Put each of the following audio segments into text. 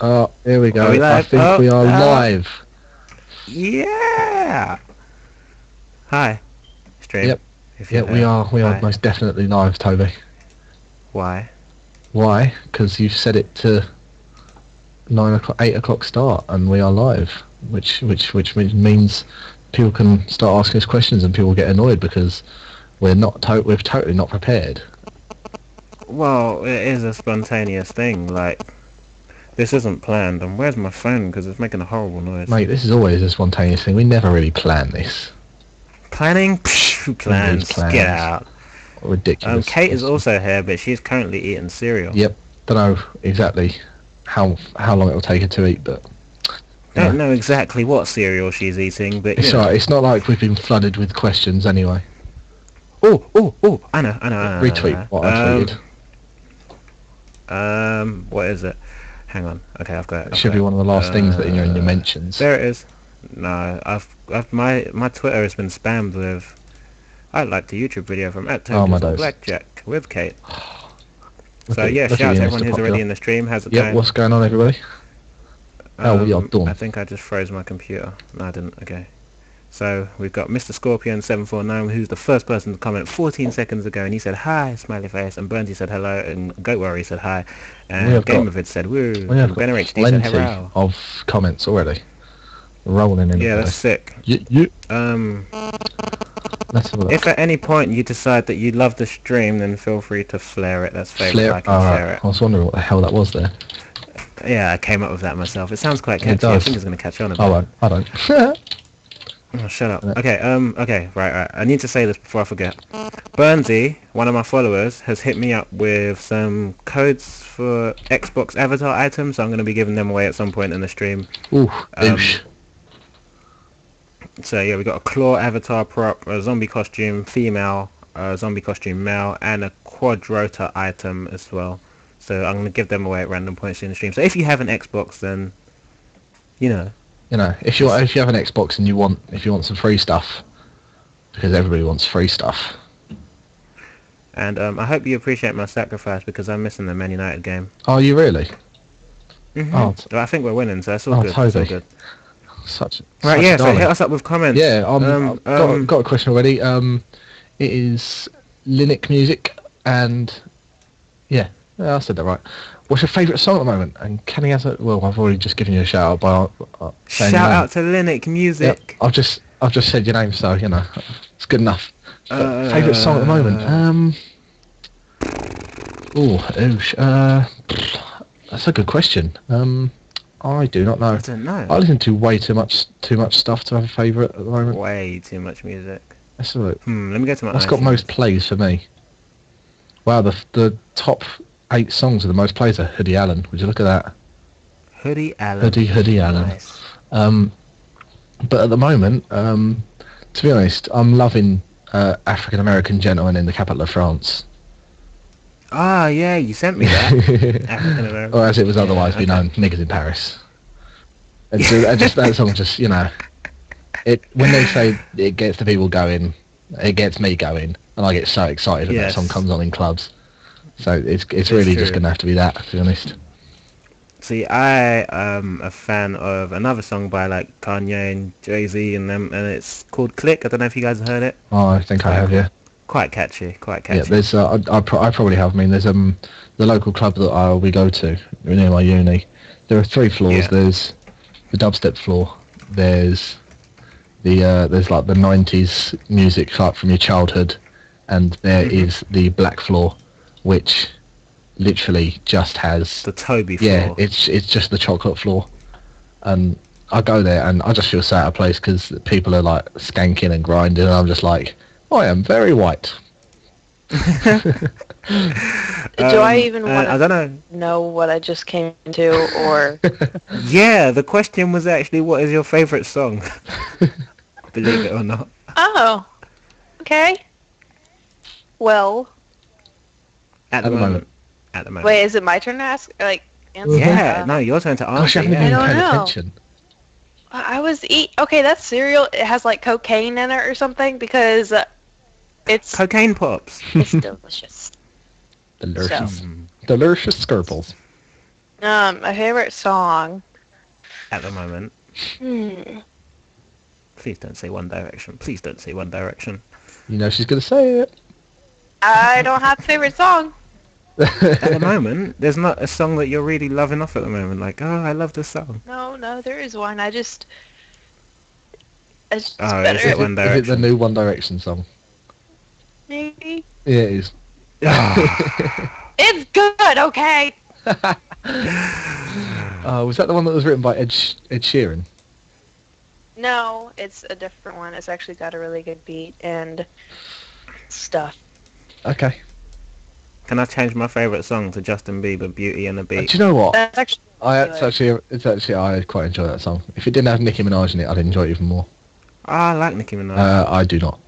Oh, here we go. Are we I live? think we are live. Yeah. Hi, stream. Yep. If you're Yeah, we there. are. We are Hi. most definitely live, Toby. Why? Why? Because you've set it to 9 o'clock, 8 o'clock start, and we are live, which means people can start asking us questions, and people get annoyed because we're totally not prepared. Well, it is a spontaneous thing. Like, this isn't planned. And where's my phone? Because it's making a horrible noise. Mate, this is always a spontaneous thing. We never really plan this. Planning? Psh, who plans? Get out. Ridiculous. Kate is also here, but she's currently eating cereal. Yep. Don't know exactly how long it will take her to eat, but Don't know exactly what cereal she's eating, but it's alright. It's not like we've been flooded with questions anyway. Oh! I know. Retweet what I tweeted. What is it? Hang on. Okay, I've got it. It should be one of the last things that are in your mentions. There it is. No, my Twitter has been spammed with. I'd like the YouTube video from @BlackJack with Kate. So yeah, shout out to everyone who's already in the stream. How's it going? What's going on, everybody? How are you doing? I think I just froze my computer. No, I didn't. Okay. So we've got Mr. Scorpion749, who's the first person to comment 14 seconds ago, and he said hi, smiley face, and Burnsy said hello, and Goat Worry said hi, and Gameovid said woo, and Ben HD said hello. Of comments already. Rolling in. Yeah, that's sick. Let's have a look. If at any point you decide that you love the stream, then feel free to flare it. That's favourite. I can flare it. I was wondering what the hell that was there. Yeah, I came up with that myself. It sounds quite catchy. I think it's going to catch on a bit. I don't. Oh, shut up. Okay, right. I need to say this before I forget. Burnsy, one of my followers, has hit me up with some codes for Xbox avatar items, so I'm going to be giving them away at some point in the stream. Ooh, douche. So yeah, we got a claw avatar prop, a zombie costume female, a zombie costume male, and a quadrota item as well. So I'm going to give them away at random points in the stream. So if you have an Xbox, then, if you have an Xbox and you want some free stuff, because everybody wants free stuff. And I hope you appreciate my sacrifice because I'm missing the Man United game. Oh, you really? Mm-hmm. Oh, I think we're winning, so that's all good. Totally. It's all good. Such So hit us up with comments. Yeah, I've got a question already. It is Linux music, and yeah, I said that right. What's your favourite song at the moment? And can he answer? Well, I've already just given you a shout out by saying shout out to Linux music. Yep, I've just said your name, so it's good enough. Favourite song at the moment? That's a good question. I do not know. I don't know. I listen to way too much stuff to have a favourite at the moment. Way too much music. Let's have a look. Let me go to my. What's got most plays for me? Wow, the top 8 songs with the most plays are Hoodie Allen. Would you look at that? Hoodie Allen. Hoodie Allen. Nice. But at the moment, to be honest, I'm loving African American Gentleman in the Capital of France. Ah, yeah, you sent me that. African American. Or as it was otherwise known, Niggas in Paris. And just that song, just when they say it gets the people going, it gets me going, and I get so excited when that song comes on in clubs. So it's really just gonna have to be that, to be honest. See, I am a fan of another song by like Kanye and Jay-Z and them, and it's called Click. I don't know if you guys have heard it. Oh, I think I have, yeah. Quite catchy. Yeah, there's I probably have. I mean, there's the local club that we go to near my uni. There are 3 floors. Yeah. There's the dubstep floor. There's there's like the 90s music like from your childhood, and there is the black floor, which literally just has the Toby floor. Yeah, it's just the chocolate floor, and I go there and I just feel so out of place because people are like skanking and grinding, and I'm just like, I am very white. Do I even want I don't know what I just came to, or? Yeah, the question was actually, what is your favourite song? Believe it or not. Oh, okay. Well. At the moment. Wait, is it my turn to ask? Answer? Yeah, no, your turn to answer. I don't know. Attention. I was okay, that's cereal. It has like cocaine in it or something because it's cocaine pops. It's delicious. Delicious. Delicious Skirples. My favorite song. at the moment? Hmm. Please don't say One Direction. Please don't say One Direction. You know she's gonna say it. I don't have a favorite song. At the moment, there's not a song that you're really loving off at the moment. Like, oh, I love this song. No, there is one. It's just Oh, better. is it One Is it the Direction? new One Direction song? Maybe. Yeah, it is. It's good, okay? Was that the one that was written by Ed Sheeran? No, it's a different one. It's actually got a really good beat and stuff. Okay. Can I change my favourite song to Justin Bieber, Beauty and the Do Beat? you know what? That's actually I quite enjoy that song. If it didn't have Nicki Minaj in it, I'd enjoy it even more. I like Nicki Minaj. I do not.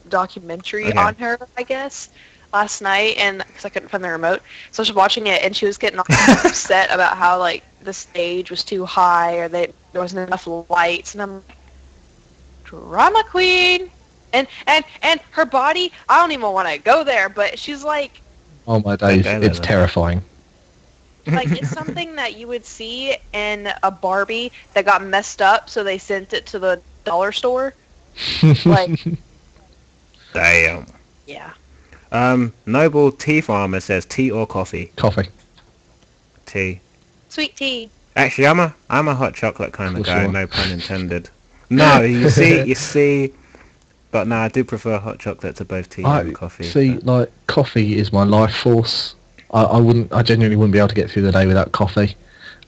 documentary Okay. on her, I guess, last night, and because I couldn't find the remote, so I was watching it, and she was getting all upset about how like the stage was too high or that there wasn't enough lights, and I'm like, drama queen, and her body, I don't even want to go there, but she's like Oh my days, Okay, it's then. terrifying. it's something that you would see in a Barbie that got messed up, so they sent it to the dollar store. Like, Damn. yeah. Noble Tea Farmer says tea or coffee? Coffee. Tea. Sweet tea. Actually, I'm a hot chocolate kind of For guy. sure. No pun intended. No, you see. But no, I do prefer hot chocolate to both tea and coffee. See, like, coffee is my life force. I genuinely wouldn't be able to get through the day without coffee.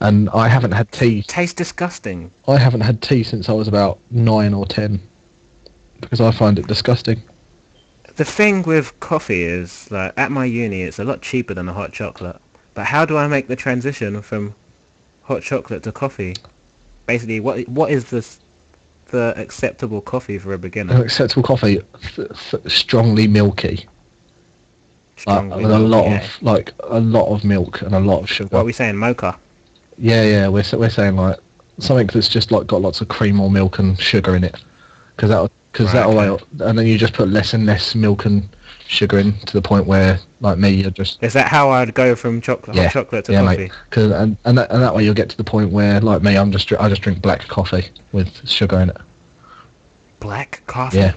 And I haven't had tea. Tastes disgusting. I haven't had tea since I was about 9 or 10. Because I find it disgusting. The thing with coffee is, like, at my uni, it's a lot cheaper than a hot chocolate. But how do I make the transition from hot chocolate to coffee? Basically, what is the acceptable coffee for a An beginner? acceptable coffee, strongly milky. Strongly With a lot milky, of a lot of milk and a lot of sugar. What are we saying, mocha? Yeah, we're saying like something that's just like got lots of cream or milk and sugar in it, because Right, and then you just put less and less milk and sugar in to the point where, like me, you're just Is that how I'd go from hot chocolate to coffee? mate. Cause, and that way you'll get to the point where, like me, I just drink black coffee with sugar in it. Black coffee? Yeah,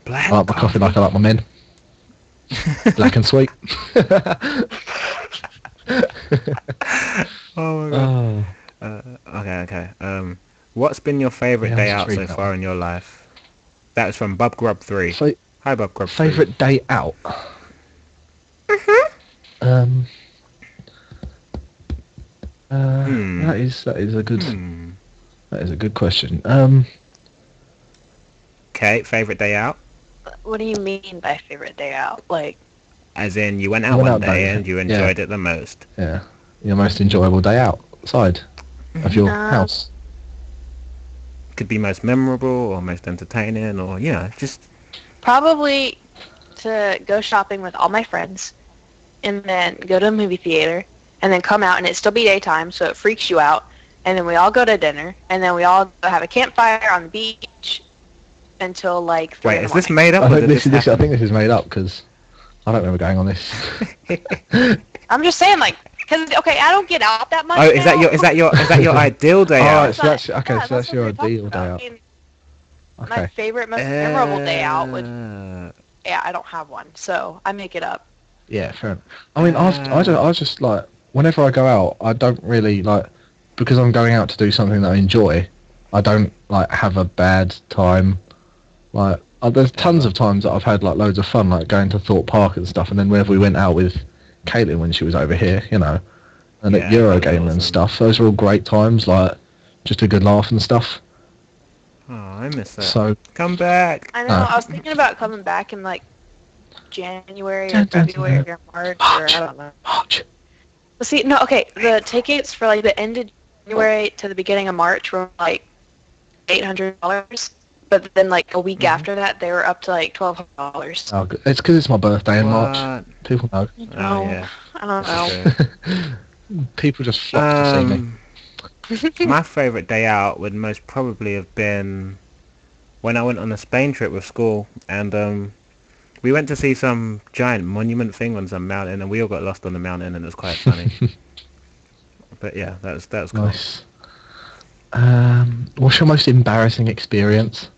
Black I like my coffee like I like my men. Black and sweet. Oh my god. Oh, Okay. What's been your favourite Yeah, day I was out so intrigued that far in your life? That was from Bub Grub 3. so Hi, Bub Grub 3. favourite day out. That is a good that is a good question. Okay, favourite day out? What do you mean by favorite day out? Like, As in, you went out one day and you enjoyed it the most. Yeah, your most enjoyable day outside of your house. Could be most memorable or most entertaining or, just... probably to go shopping with all my friends, and then go to a movie theater, and then come out, and it still be daytime, so it freaks you out, and then we all go to dinner, and then we all go have a campfire on the beach until like 3 Wait, in the is this morning. made up I or think did this I happen? think this is made up because I don't remember going on this. I'm just saying, like, because okay, I don't get out that much. Oh, is that your ideal day Oh, out? so that's okay. Yeah, So that's what your we're talking ideal day about. out. I mean, my Okay. favorite, most memorable day out would. Uh, Yeah, I don't have one, so I make it up. Yeah, fair enough. I mean, I just like whenever I go out, I don't really like because I'm going out to do something that I enjoy. I don't like have a bad time. Like there's tons of times that I've had like loads of fun, like going to Thorpe Park and stuff. And then whenever we went out with Caitlin when she was over here, and at Yeah, Eurogamer that was and awesome. stuff, those were all great times. Like just a good laugh and stuff. Oh, I miss that. So Come back. I know. I was thinking about coming back in like January or February or March, or I don't know. March. Well, see, no, okay. The tickets for like the end of January to the beginning of March were like $800, but then like a week after that, they were up to like $1,200. Oh, good. It's because it's my birthday in March. What? People know. Oh, yeah. I don't know. Okay. People just flock to see me. My favourite day out would most probably have been when I went on a Spain trip with school, and we went to see some giant monument thing on some mountain, and we all got lost on the mountain, and it was quite funny. but yeah, that was cool. Nice. What's your most embarrassing experience?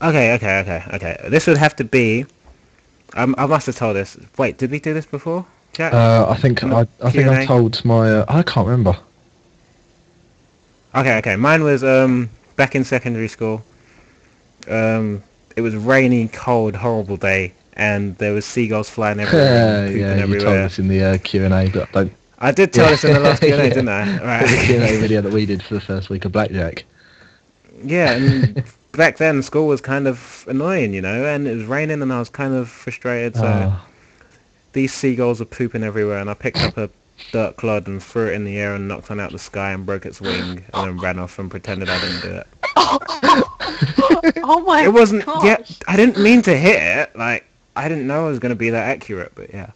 Okay. This would have to be. I must have told this. Wait, did we do this before, Jack? I think I told my. I can't remember. Okay. Mine was back in secondary school. It was rainy, cold, horrible day, and there was seagulls flying everywhere, and pooping everywhere. You told us in the Q&A, but don't. I did tell this in the last Q&A, didn't I? Right. The Q&A video that we did for the first week of BlackJack. Yeah, and back then school was kind of annoying, and it was raining, and I was kind of frustrated. So these seagulls were pooping everywhere, and I picked up a dirt clod and threw it in the air and knocked one out the sky and broke its wing, and then ran off and pretended I didn't do it. Oh my! It wasn't. Gosh. Yeah, I didn't mean to hit it. Like I didn't know it was going to be that accurate. But yeah,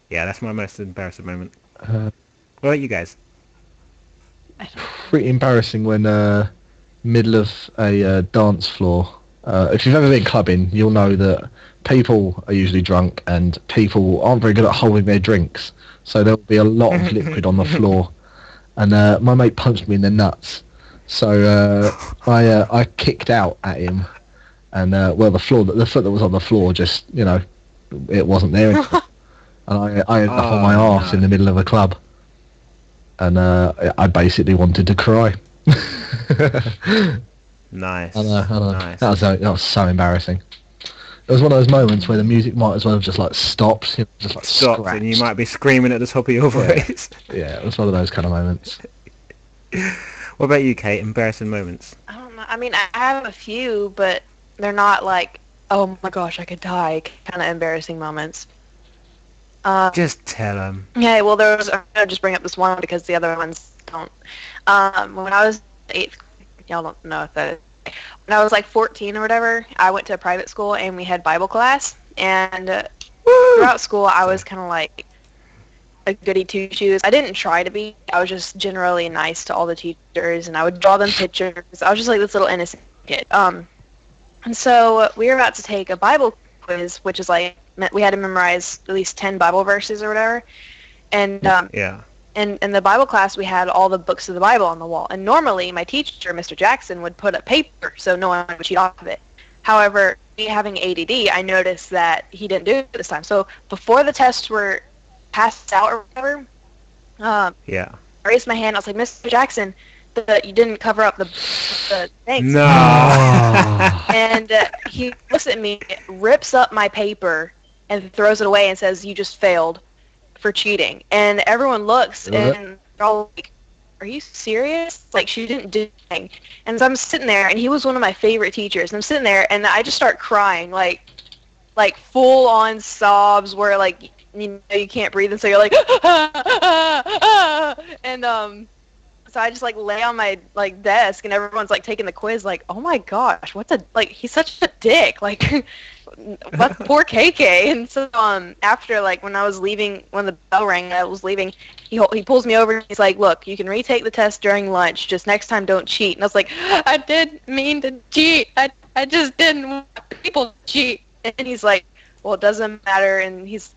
that's my most embarrassing moment. What about you guys? Pretty embarrassing when middle of a dance floor. If you've ever been clubbing, you'll know that people are usually drunk and people aren't very good at holding their drinks. So there'll be a lot of liquid on the floor, and my mate punched me in the nuts. So I kicked out at him, and the foot that was on the floor just it wasn't there anymore. And I ended up on my arse in the middle of a club, and I basically wanted to cry. Nice. I know. Nice. That was so embarrassing. It was one of those moments where the music might as well have just stopped, just stopped, and you might be screaming at the top of your voice. Yeah, it was one of those kind of moments. What about you, Kate? Embarrassing moments? I don't know. I mean, I have a few, but they're not like, oh my gosh, I could die kind of embarrassing moments. Just tell them. Yeah, well, I'll just bring up this one because the other ones don't. When I was 8th, y'all don't know if that is. When I was 14 or whatever, I went to a private school and we had Bible class. And throughout school, I was kind of like a goody two-shoes. I didn't try to be. I was just generally nice to all the teachers, and I would draw them pictures. I was just like this little innocent kid. And so we were about to take a Bible quiz, which is we had to memorize at least 10 Bible verses or whatever. And in the Bible class, we had all the books of the Bible on the wall. And normally, my teacher, Mr. Jackson, would put up paper so no one would cheat off of it. However, me having ADD, I noticed that he didn't do it this time. So before the tests were passed out or whatever, I raised my hand. I was like, Mr. Jackson, you didn't cover up the things. No. And he looks at me, rips up my paper, and throws it away and says, you just failed for cheating. And everyone looks, and they're all like, are you serious? She didn't do anything. And so I'm sitting there, and he was one of my favorite teachers. And I'm sitting there, and I just start crying, like full-on sobs where, you can't breathe, and so you're like, and so I just lay on my desk, and everyone's taking the quiz, oh my gosh, he's such a dick, what poor KK. And so after when I was leaving, when the bell rang and I was leaving, he pulls me over and he's like, look, you can retake the test during lunch, just next time don't cheat. And I was like, I didn't mean to cheat, I just didn't want people to cheat. And he's like, well, it doesn't matter. And he's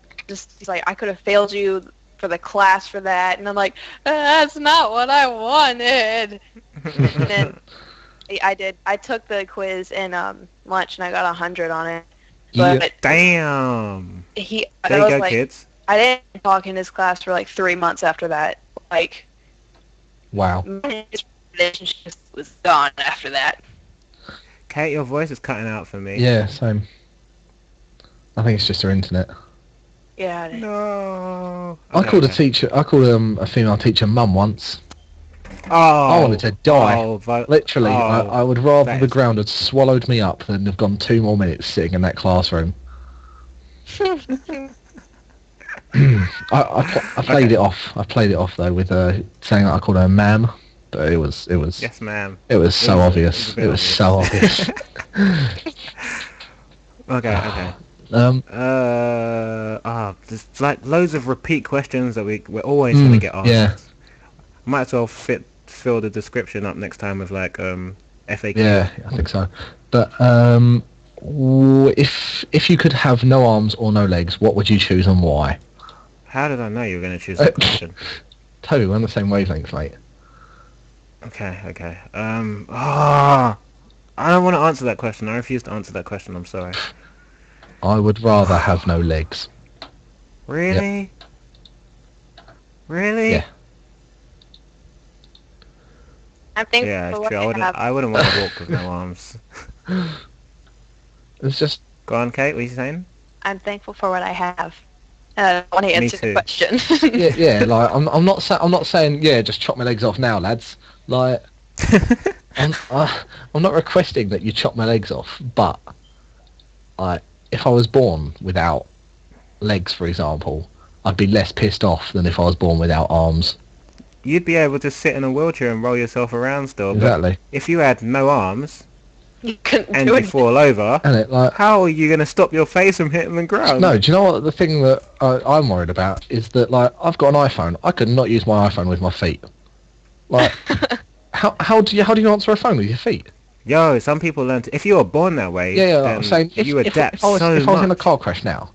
like, I could have failed you for the class for that. And I'm like, that's not what I wanted. And then I did. I took the quiz in lunch and I got 100 on it. But damn. There you go, kids. I didn't talk in his class for 3 months after that. Wow. His relationship was gone after that. Kate, your voice is cutting out for me. Yeah, same. I think it's just her internet. Yeah. No. I called a teacher. I called a female teacher mum once. Oh. I wanted to die. Literally, I would rather the ground had swallowed me up than have gone 2 more minutes sitting in that classroom. I played it off. I played it off though with saying that I called her ma'am, but it was. Yes, ma'am. It was so obvious. It was so obvious. Okay. There's loads of repeat questions that we're always going to get asked. Yeah. Might as well fill the description up next time with FAQ. Yeah, I think so. But If you could have no arms or no legs, what would you choose and why? How did I know you were going to choose that question? Toby, we're on the same wavelength, mate. Okay. I don't want to answer that question. I refuse to answer that question. I'm sorry. I would rather have no legs. Really? Yep. Really? Yeah. I'm thankful Yeah, for it's what true. I I wouldn't want to walk with no arms. It's just... Go on, Kate. What are you saying? I'm thankful for what I have. And I don't want to answer the too. question. yeah. Like I'm not saying just chop my legs off now, lads. Like I'm not requesting that you chop my legs off, but if I was born without legs, for example, I'd be less pissed off than if I was born without arms. You'd be able to sit in a wheelchair and roll yourself around still. Exactly. But if you had no arms You couldn't and do you it. fall over, And it like how are you going to stop your face from hitting the ground? no. Do you know what the thing that I'm worried about is that like I've got an iPhone. I could not use my iPhone with my feet. Like how do you answer a phone with your feet? Yo, some people learn to... If you were born that way, Yeah. then I'm saying you adapt if I was in a much. car crash now,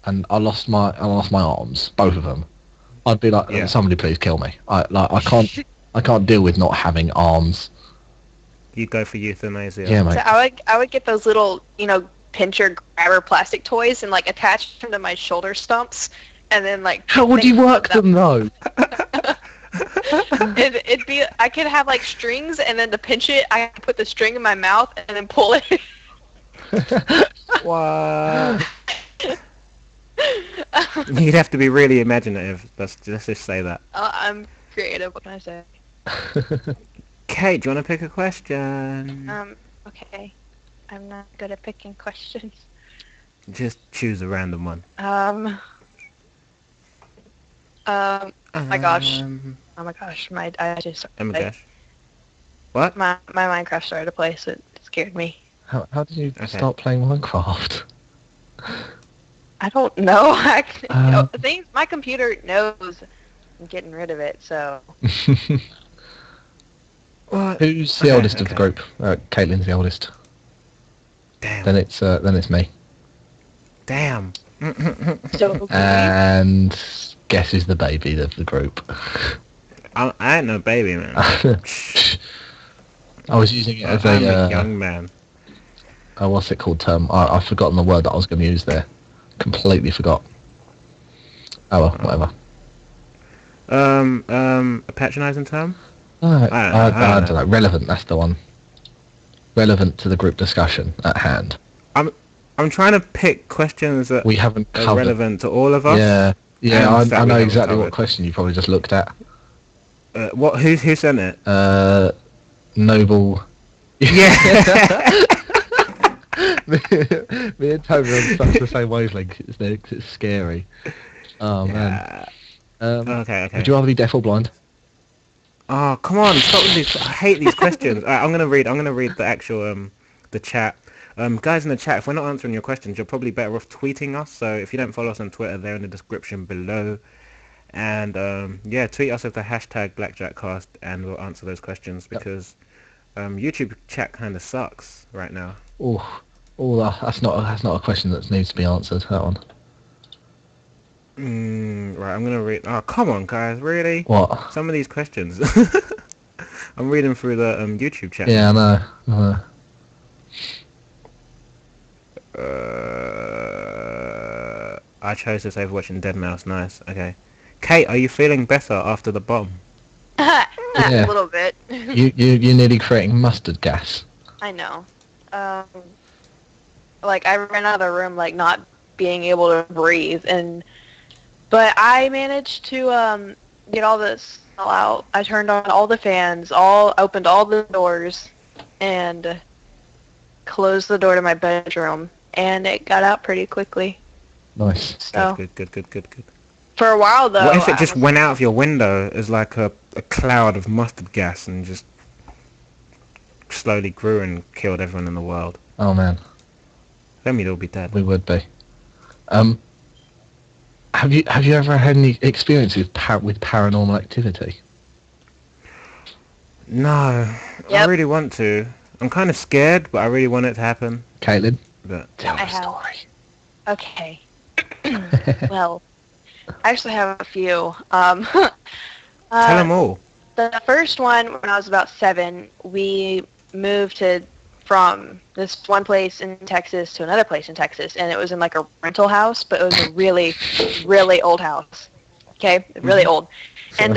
and I lost my arms, both of them, I'd be like, Yeah. somebody please kill me. I can't deal with not having arms. You go for euthanasia. Yeah, mate. So I would get those little, pincher grabber plastic toys and like attach them to my shoulder stumps, and then like. How would you work them though? It'd be I could have like strings, and then to pinch it, I could put the string in my mouth and then pull it. Wow. You'd have to be really imaginative. Let's just say that. I'm creative. What can I say? Kate, do you want to pick a question? Okay. I'm not good at picking questions. Just choose a random one. My gosh. Oh my gosh. I just. Oh my gosh. What? My Minecraft started to play, so it scared me. How did you start playing Minecraft? I don't know. The thing, my computer knows I'm getting rid of it, so. What? Who's the oldest of the group? Caitlin's the oldest. Damn. Then it's me. Damn. So And guess who's the baby of the group? I ain't no baby, man. I was using it as I'm a young man. What's it called term? I've forgotten the word that I was going to use there. Completely forgot. Oh well, whatever. A patronising term? I don't know. Relevant, that's the one. Relevant to the group discussion at hand. I'm trying to pick questions that We haven't are covered. relevant to all of us. Yeah, and I that we know haven't exactly what covered. question you probably just looked at. Who sent it? Noble. Yeah. Me and Toby are on such the same wavelength. It's scary. Oh man. Okay. Would you rather be deaf or blind? Oh, come on! Stop with these. I hate these questions. Alright, I'm gonna read the actual the chat. Guys in the chat, if we're not answering your questions, you're probably better off tweeting us. So if you don't follow us on Twitter, they're in the description below. And tweet us with the hashtag BlackJackCast, and we'll answer those questions because YouTube chat kind of sucks right now. That's not a question that needs to be answered. That one. Right, I'm gonna read. Oh, come on, guys! Really? What? Some of these questions. I'm reading through the YouTube chat. Yeah, I know. I chose this over watching Dead Mouse. Nice. Okay. Kate, are you feeling better after the bomb? A Yeah. little bit. You're nearly creating mustard gas. I know. Like I ran out of the room, like not being able to breathe, but I managed to get all this all out. I turned on all the fans, opened all the doors, and closed the door to my bedroom, and it got out pretty quickly. Nice. So Good. for a while though. What if it I just was- went out of your window as like a cloud of mustard gas and just slowly grew and killed everyone in the world? Oh man, Then we'd all be dead. we would be. Have you ever had any experience with paranormal activity? No, I Yep. really want to. I'm kind of scared, but I really want it to happen. Caitlin? But Tell I the have. story. Okay. Well, I actually have a few. tell them all. The first one, when I was about 7, we moved from this one place in Texas to another place in Texas, and it was in like a rental house, but it was a really, really old house. Okay, really old. And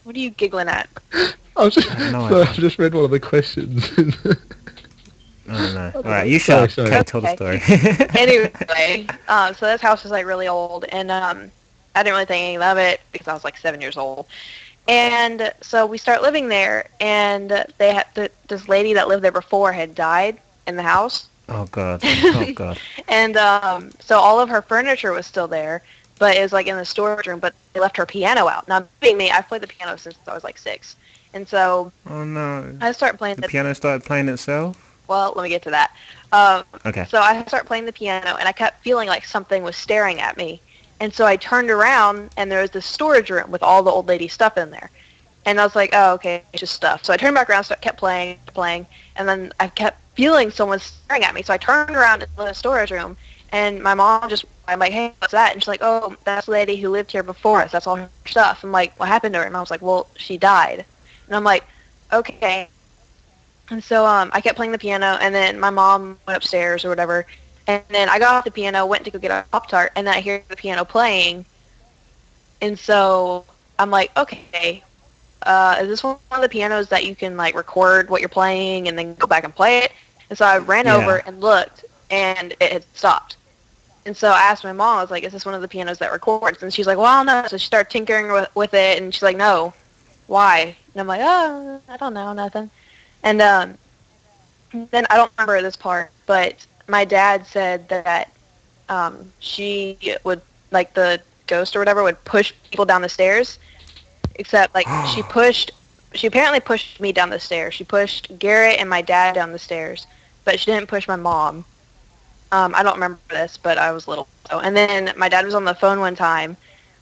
what are you giggling at? I've just, no sorry, idea. I've just read one of the questions. Oh no! All right, you shut up. Sorry. Okay, tell the story. Anyway, so this house was like really old, and I didn't really think anything of it because I was like 7 years old. And so we start living there, and they had this lady that lived there before had died in the house. Oh god! Oh god! And so all of her furniture was still there, but it was like in the storage room. But they left her piano out. Now, being me, I've played the piano since I was like 6, and so Oh no! I started playing The piano started playing itself. Well, let me get to that. Okay. So I started playing the piano, and I kept feeling like something was staring at me. And so I turned around, and there was this storage room with all the old lady stuff in there. And I was like, oh, okay, it's just stuff. So I turned back around, kept playing, and then I kept feeling someone staring at me. So I turned around in the storage room, and my mom I'm like, hey, what's that? And she's like, oh, that's the lady who lived here before us. That's all her stuff. I'm like, what happened to her? And I was like, well, she died. And I'm like, okay. And so I kept playing the piano, and then my mom went upstairs or whatever. And then I got off the piano, went to go get a Pop-Tart, and then I hear the piano playing. And so I'm like, okay, is this one of the pianos that you can like record what you're playing and then go back and play it? And so I ran over and looked, and it had stopped. And so I asked my mom, I was like, is this one of the pianos that records? And she's like, well, I don't know. So she started tinkering with it, and she's like, no, why? And I'm like, oh, I don't know, nothing. And then I don't remember this part, but my dad said that she would, like the ghost or whatever, would push people down the stairs. Except, like, she apparently pushed me down the stairs. She pushed Garrett and my dad down the stairs, but she didn't push my mom. I don't remember this, but I was little. And then my dad was on the phone one time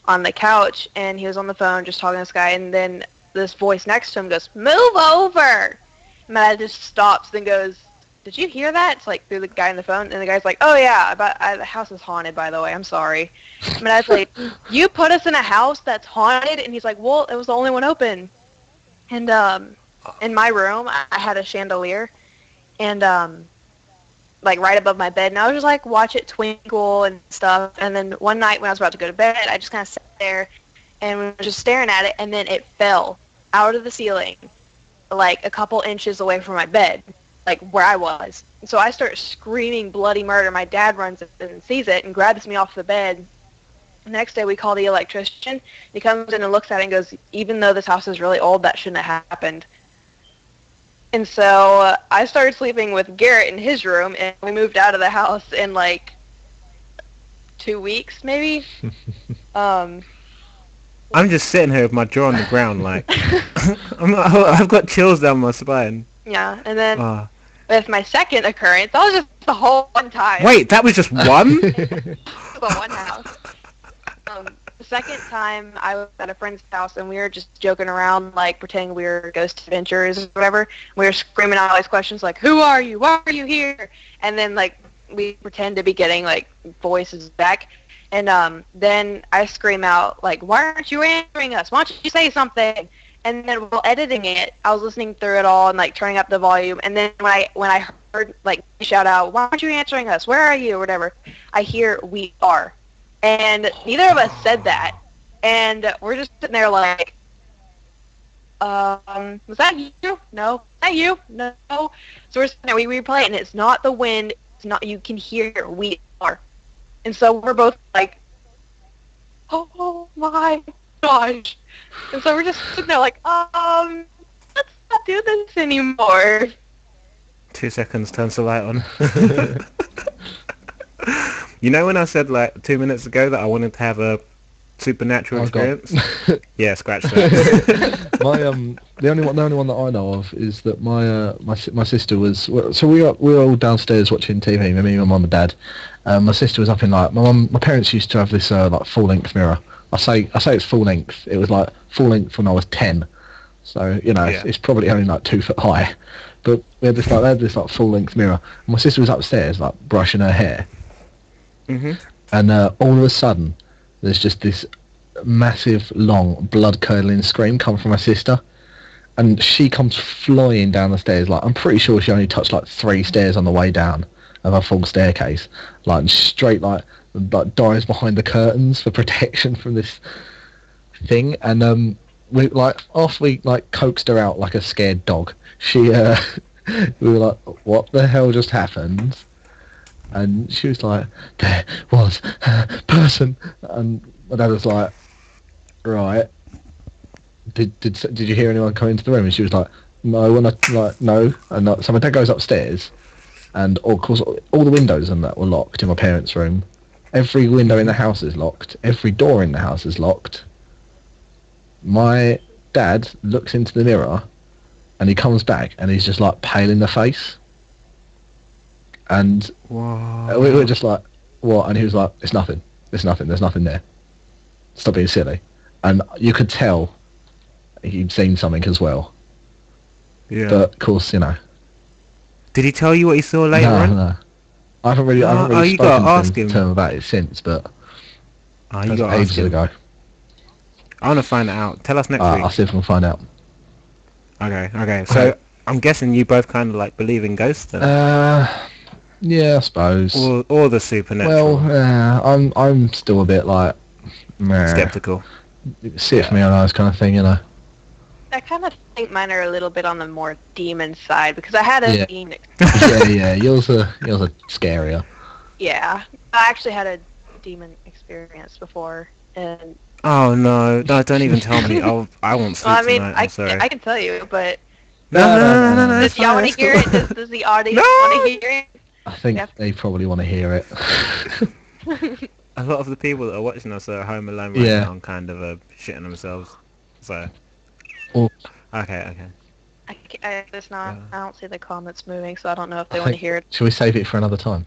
on the couch, and he was on the phone just talking to this guy, and then this voice next to him goes, move over! And my dad just stops and goes, did you hear that? It's like through the guy on the phone, and the guy's like, oh yeah, the house is haunted, by the way, I'm sorry. And my dad's like, you put us in a house that's haunted? And he's like, well, it was the only one open. And in my room, I had a chandelier, and like right above my bed, and I was just like, watch it twinkle and stuff. And then one night when I was about to go to bed, I just kind of sat there and was just staring at it, and then it fell out of the ceiling like a couple inches away from my bed, like where I was. So I start screaming bloody murder. My dad runs and sees it and grabs me off the bed. The next day we call the electrician. He comes in and looks at it and goes, even though this house is really old, that shouldn't have happened. And so I started sleeping with Garrett in his room, and we moved out of the house in like 2 weeks, maybe. I'm just sitting here with my jaw on the ground, like I've got chills down my spine. Yeah, and then with my second occurrence, that was just the whole one time. Wait, that was just one? The one house. The second time, I was at a friend's house, and we were just joking around, like pretending we were ghost adventurers or whatever. We were screaming out all these questions, like, "Who are you? Why are you here?" And then like we pretend to be getting like voices back. And then I scream out, like, why aren't you answering us? Why don't you say something? And then while editing it, I was listening through it all and, like, turning up the volume. And then when I heard, like, shout out, why aren't you answering us? Where are you? Or whatever, I hear, we are. And neither of us said that. And we're just sitting there like, was that you? No. Was that you? No. So we're sitting there, we replay it, and it's not the wind. It's not, you can hear, we are. And so we're both like, oh my gosh. And so we're just sitting there like, let's not do this anymore. 2 seconds, turns the light on. You know when I said like 2 minutes ago that I wanted to have a supernatural experience? Yeah, scratch that. The only one that I know of is that my sister was, so we were all downstairs watching TV, me, my mum and dad. My sister was up in like, my parents used to have this like full length mirror. I say it's full length. It was like full length when I was 10. So, you know, it's probably only like 2 foot high. But they had this like full length mirror. And my sister was upstairs like brushing her hair, and all of a sudden, there's just this massive, long, blood curdling scream come from my sister, and she comes flying down the stairs. Like I'm pretty sure she only touched like 3 stairs on the way down of a full staircase, like and straight like dives behind the curtains for protection from this thing. And we like after we like coaxed her out like a scared dog, she we were like, what the hell just happened? And she was like, there was a person. And my dad was like, right, did you hear anyone come into the room? And she was like, no. And I like, no. And so my dad goes upstairs, and of course all the windows and that were locked in my parents' room. Every window in the house is locked. Every door in the house is locked. My dad looks into the mirror, and he comes back, and he's just like pale in the face. And Wow. we were just like, what? And he was like, it's nothing. There's nothing there. Stop being silly. And you could tell he'd seen something as well. Yeah. But of course, you know. Did he tell you what he saw later on? No. I haven't really you gotta ask spoken him. to him about it since, but Oh, that you was got to ask ages him. ago. I want to find it out. Tell us next week. I'll see if I can find out. Okay. So I'm guessing you both kind of like believe in ghosts then, Yeah, I suppose. or the supernatural. Well, I'm still a bit like Skeptical. see it for me on eyes kind of thing, you know. I kind of think mine are a little bit on the more demon side because I had a demon. yeah. Yours are scarier. Yeah, I actually had a demon experience before, and Oh no! Don't even tell me. I won't sleep well, I mean, tonight. I'm sorry. I can tell you, but No. does y'all want to hear it? Does the audience want to hear it? I think they probably want to hear it. A lot of the people that are watching us are home alone right now and kind of shitting themselves. So. Or- Okay. I don't see the comments moving, so I don't know if they want to hear it. Shall we save it for another time?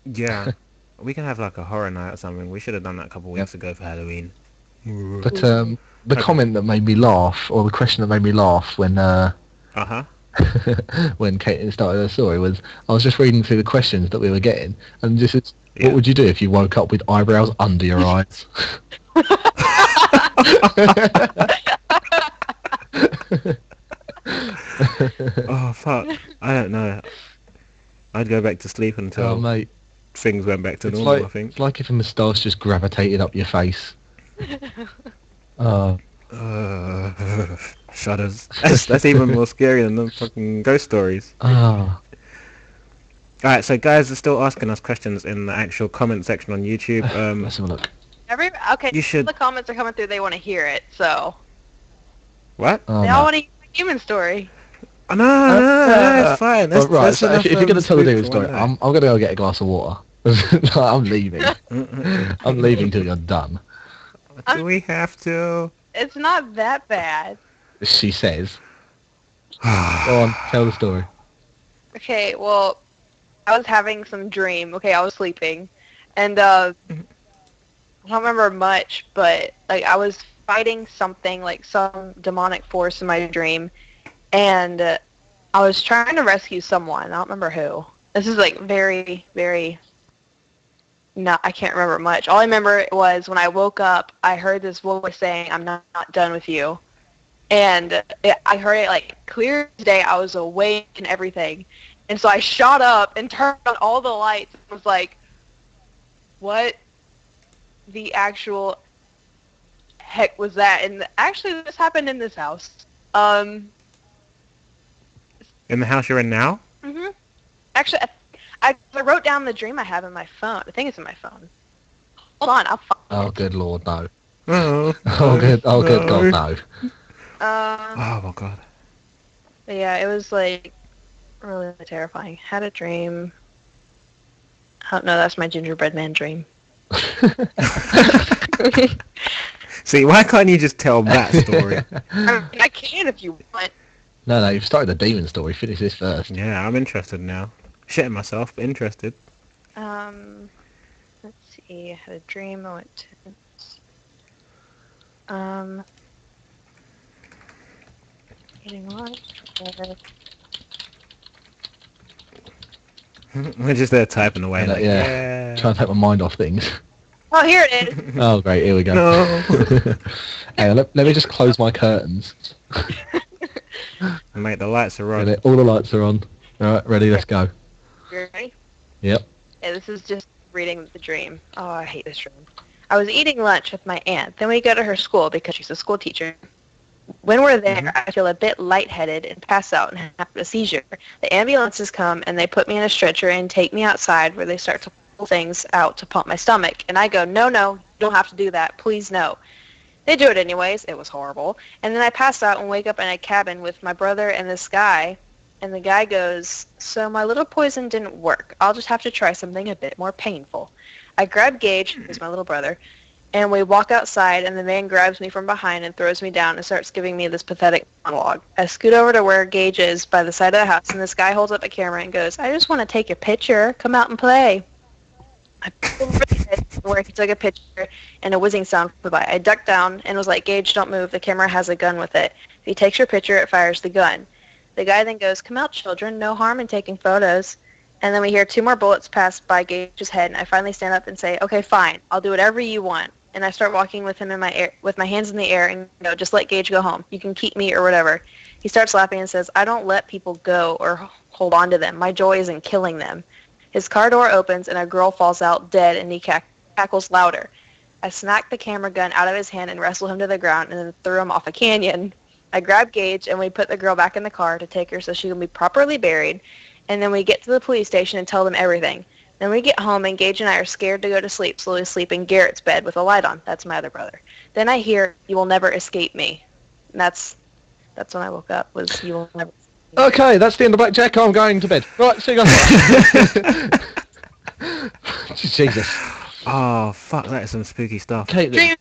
Yeah. We can have like a horror night or something. We should have done that a couple of weeks ago for Halloween. But the comment that made me laugh, or the question that made me laugh when when Caitlin started her story was, I was just reading through the questions that we were getting, and just it's, what would you do if you woke up with eyebrows under your eyes? Oh fuck! I don't know. I'd go back to sleep until mate, things went back to it's normal. like, I think. it's like if a moustache just gravitated up your face. Shudders. That's even more scary than the fucking ghost stories. Alright, so guys are still asking us questions in the actual comment section on YouTube. Let's have a look. You should. The comments are coming through. They want to hear it, so What? Oh, they all want to hear the demon story. Oh, no, it's fine. That's, right, that's so enough, if you're going to tell the demon spook for story, one I'm going to go get a glass of water. I'm leaving. I'm leaving till you're done. day. Do we have to? It's not that bad. She says. Go on, tell the story. Okay, well, I was having some dream. Okay, I was sleeping, and I don't remember much, but like I was fighting something, like some demonic force in my dream, and I was trying to rescue someone. I don't remember who. This is like very, very. No, I can't remember much. All I remember was when I woke up, I heard this voice saying, "I'm not done with you," and I heard it like clear as day. I was awake and everything. And so I shot up and turned on all the lights and was like, what the actual heck was that? And actually, this happened in this house. In the house you're in now? Mm-hmm. Actually, I wrote down the dream I have in my phone. I think it's in my phone. Hold on, I'll find it. Oh, good Lord, no. Oh, good God, no. Oh, my God. But yeah, it was like really terrifying. Had a dream. Oh, no, that's my Gingerbread Man dream. See, why can't you just tell that story? I mean, I can if you want. No, you've started the demon story. Finish this first. Yeah, I'm interested now. Shitting myself, but interested. Let's see. I had a dream. I went to. Getting on. We're just there typing away, And, like, yeah, trying to take my mind off things. Oh, here it is. Oh, great, here we go. No. Hey, let me just close my curtains. Mate, the lights are on. All the lights are on. Alright, ready, let's go. You ready? Yep. Yeah, this is just reading the dream. Oh, I hate this dream. I was eating lunch with my aunt. Then we go to her school because she's a school teacher. When we're there, I feel a bit lightheaded and pass out and have a seizure. The ambulances come and they put me in a stretcher and take me outside where they start to pull things out to pump my stomach. And I go, no, you don't have to do that. Please, no. They do it anyways. It was horrible. And then I pass out and wake up in a cabin with my brother and this guy. And the guy goes, so my little poison didn't work. I'll just have to try something a bit more painful. I grab Gage, who's my little brother, and we walk outside, and the man grabs me from behind and throws me down and starts giving me this pathetic monologue. I scoot over to where Gage is by the side of the house, and this guy holds up a camera and goes, I just want to take a picture. Come out and play. I pulled over the edge where he took a picture, and a whizzing sound flew by. I ducked down and was like, Gage, don't move. The camera has a gun with it. If he takes your picture, it fires the gun. The guy then goes, come out, children. No harm in taking photos. And then we hear 2 more bullets pass by Gage's head, and I finally stand up and say, okay, fine. I'll do whatever you want. And I start walking with him with my hands in the air and go, just let Gage go home. You can keep me or whatever. He starts laughing and says, I don't let people go or hold on to them. My joy is in killing them. His car door opens, and a girl falls out dead, and he cackles louder. I smack the camera gun out of his hand and wrestle him to the ground and then threw him off a canyon. I grab Gage, and we put the girl back in the car to take her so she can be properly buried. And then we get to the police station and tell them everything. Then we get home, and Gage and I are scared to go to sleep, so we sleep in Garrett's bed with a light on. That's my other brother. Then I hear, you will never escape me. And that's when I woke up, was you will never escape me. Okay, that's the end of BlackJack. I'm going to bed. Right, see you guys. Jesus. Oh, fuck, that is some spooky stuff. Caitlin,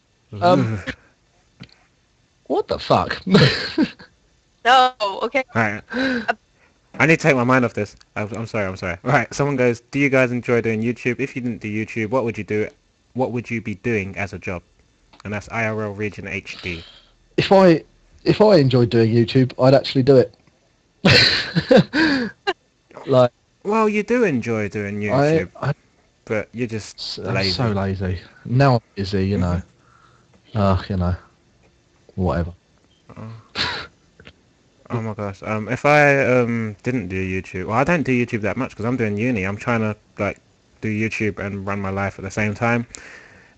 what the fuck? No, okay. Alright. I need to take my mind off this. I'm sorry. Right, someone goes, do you guys enjoy doing YouTube? If you didn't do YouTube, what would you do? What would you be doing as a job? And that's IRL Region HD. If I enjoyed doing YouTube, I'd actually do it. Like, well, you do enjoy doing YouTube, but you're just lazy. So lazy. Now I'm busy, you know. Whatever. Oh my gosh. If I didn't do YouTube, well, I don't do YouTube that much because I'm doing uni. I'm trying to like do YouTube and run my life at the same time,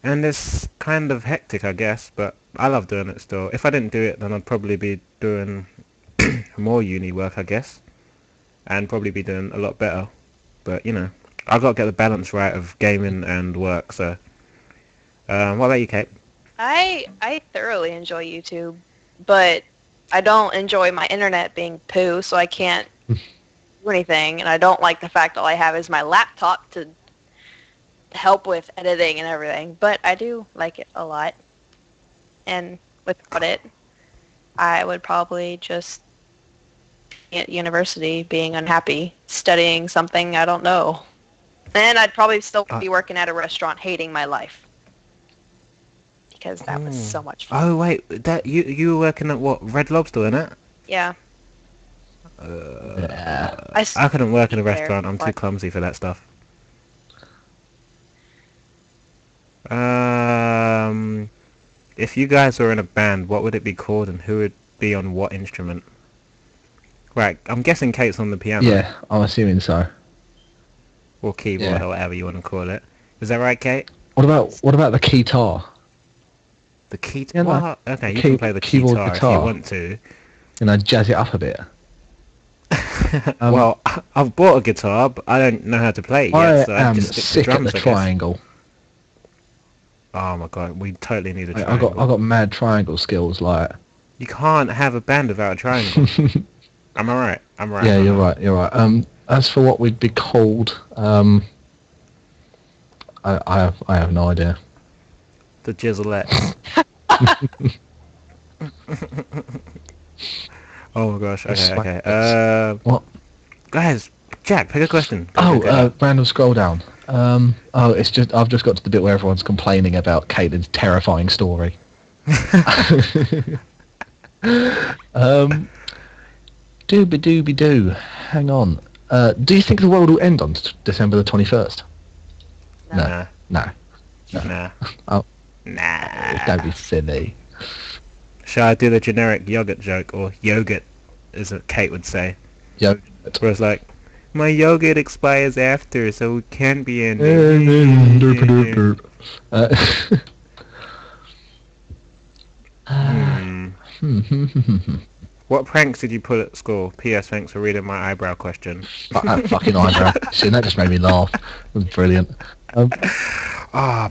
and it's kind of hectic, I guess. But I love doing it still. If I didn't do it, then I'd probably be doing more uni work, I guess, and probably be doing a lot better. But you know, I've got to get the balance right of gaming and work. So, what about you, Kate? I thoroughly enjoy YouTube, but I don't enjoy my internet being poo, so I can't do anything, and I don't like the fact all I have is my laptop to help with editing and everything, but I do like it a lot, and without it, I would probably just be at university being unhappy, studying something I don't know, and I'd probably still be working at a restaurant hating my life. Because that was so much fun. Oh wait, that you were working at what, Red Lobster, innit? Yeah. I couldn't work in a restaurant. I'm too clumsy for that stuff. If you guys were in a band, what would it be called, and who would be on what instrument? Right, I'm guessing Kate's on the piano. Yeah, I'm assuming so. Or keyboard, or whatever you want to call it. Is that right, Kate? What about the guitar? The keyboard? Yeah, well, okay, you can play the guitar if you want to. And I jazz it up a bit. Well, I've bought a guitar, but I don't know how to play it yet, so I just stick to drums, at the triangle. Oh my god, we totally need a I triangle. got mad triangle skills, like. You can't have a band without a triangle. Am I right? I'm right. Yeah, you're right. You're right. As for what we'd be called, I have no idea. The Jizzlettes. Oh my gosh. Okay. What? Guys, Jack, pick a question. Random scroll down. It's just I've just got to the bit where everyone's complaining about Caitlin's terrifying story. Dooby doo. Hang on. Do you think the world will end on December the 21st? No. No. Nah. Oh, Nah. don't be silly. Shall I do the generic yogurt joke, or yogurt, as Kate would say? Yo. Where it's like, my yogurt expires after, so it can't be in. What pranks did you pull at school? P.S. Thanks for reading my eyebrow question. Fuck that fucking eyebrow. See, that just made me laugh. It was brilliant.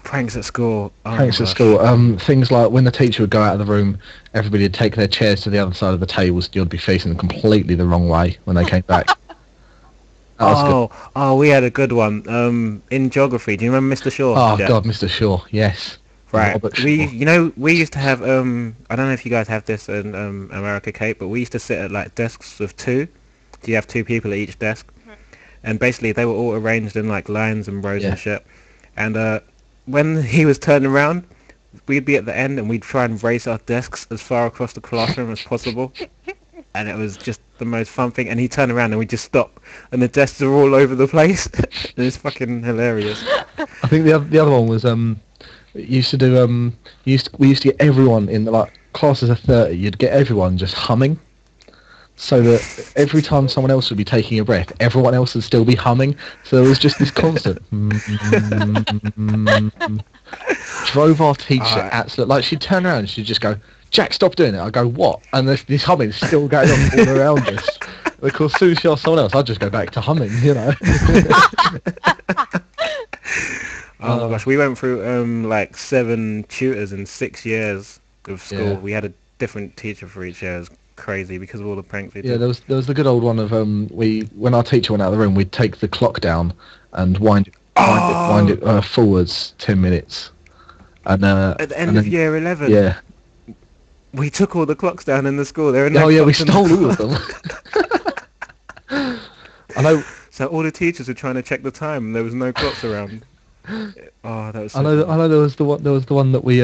Pranks at school. Oh Pranks at school. Things like when the teacher would go out of the room, everybody would take their chairs to the other side of the tables. You'd be facing them completely the wrong way when they came back. We had a good one. In geography, do you remember Mr. Shaw? Oh God, Mr. Shaw, yes. Right. Robert Shaw. We used to have. I don't know if you guys have this in America, Kate, but we used to sit at like desks with two. So you have two people at each desk, and basically they were all arranged in like lines and rows and shit. And when he was turning around, we'd be at the end and we'd try and race our desks as far across the classroom as possible. And it was just the most fun thing. And he'd turn around and we'd just stop, and the desks are all over the place. It's fucking hilarious. I think the other one was we used to get everyone in the like classes of 30. You'd get everyone just humming, so that every time someone else would be taking a breath, everyone else would still be humming. So there was just this constant. Drove our teacher absolutely. Like she'd turn around and she'd just go, "Jack, stop doing it." I go, "What?" And this humming is still going on all around us. Of course, as soon as she asked someone else, I'd just go back to humming, you know. Oh my gosh, we went through like 7 tutors in 6 years of school. Yeah. We had a different teacher for each year. It was crazy because of all the pranks we did. Yeah, there was the good old one of when our teacher went out of the room, we'd take the clock down and wind it forwards 10 minutes. And at the end of year 11. Yeah. We took all the clocks down in the school. There are no we clocks in stole the all of them. I know. So all the teachers were trying to check the time, and there was no clocks around. Oh, that was. So I know. There was the one that we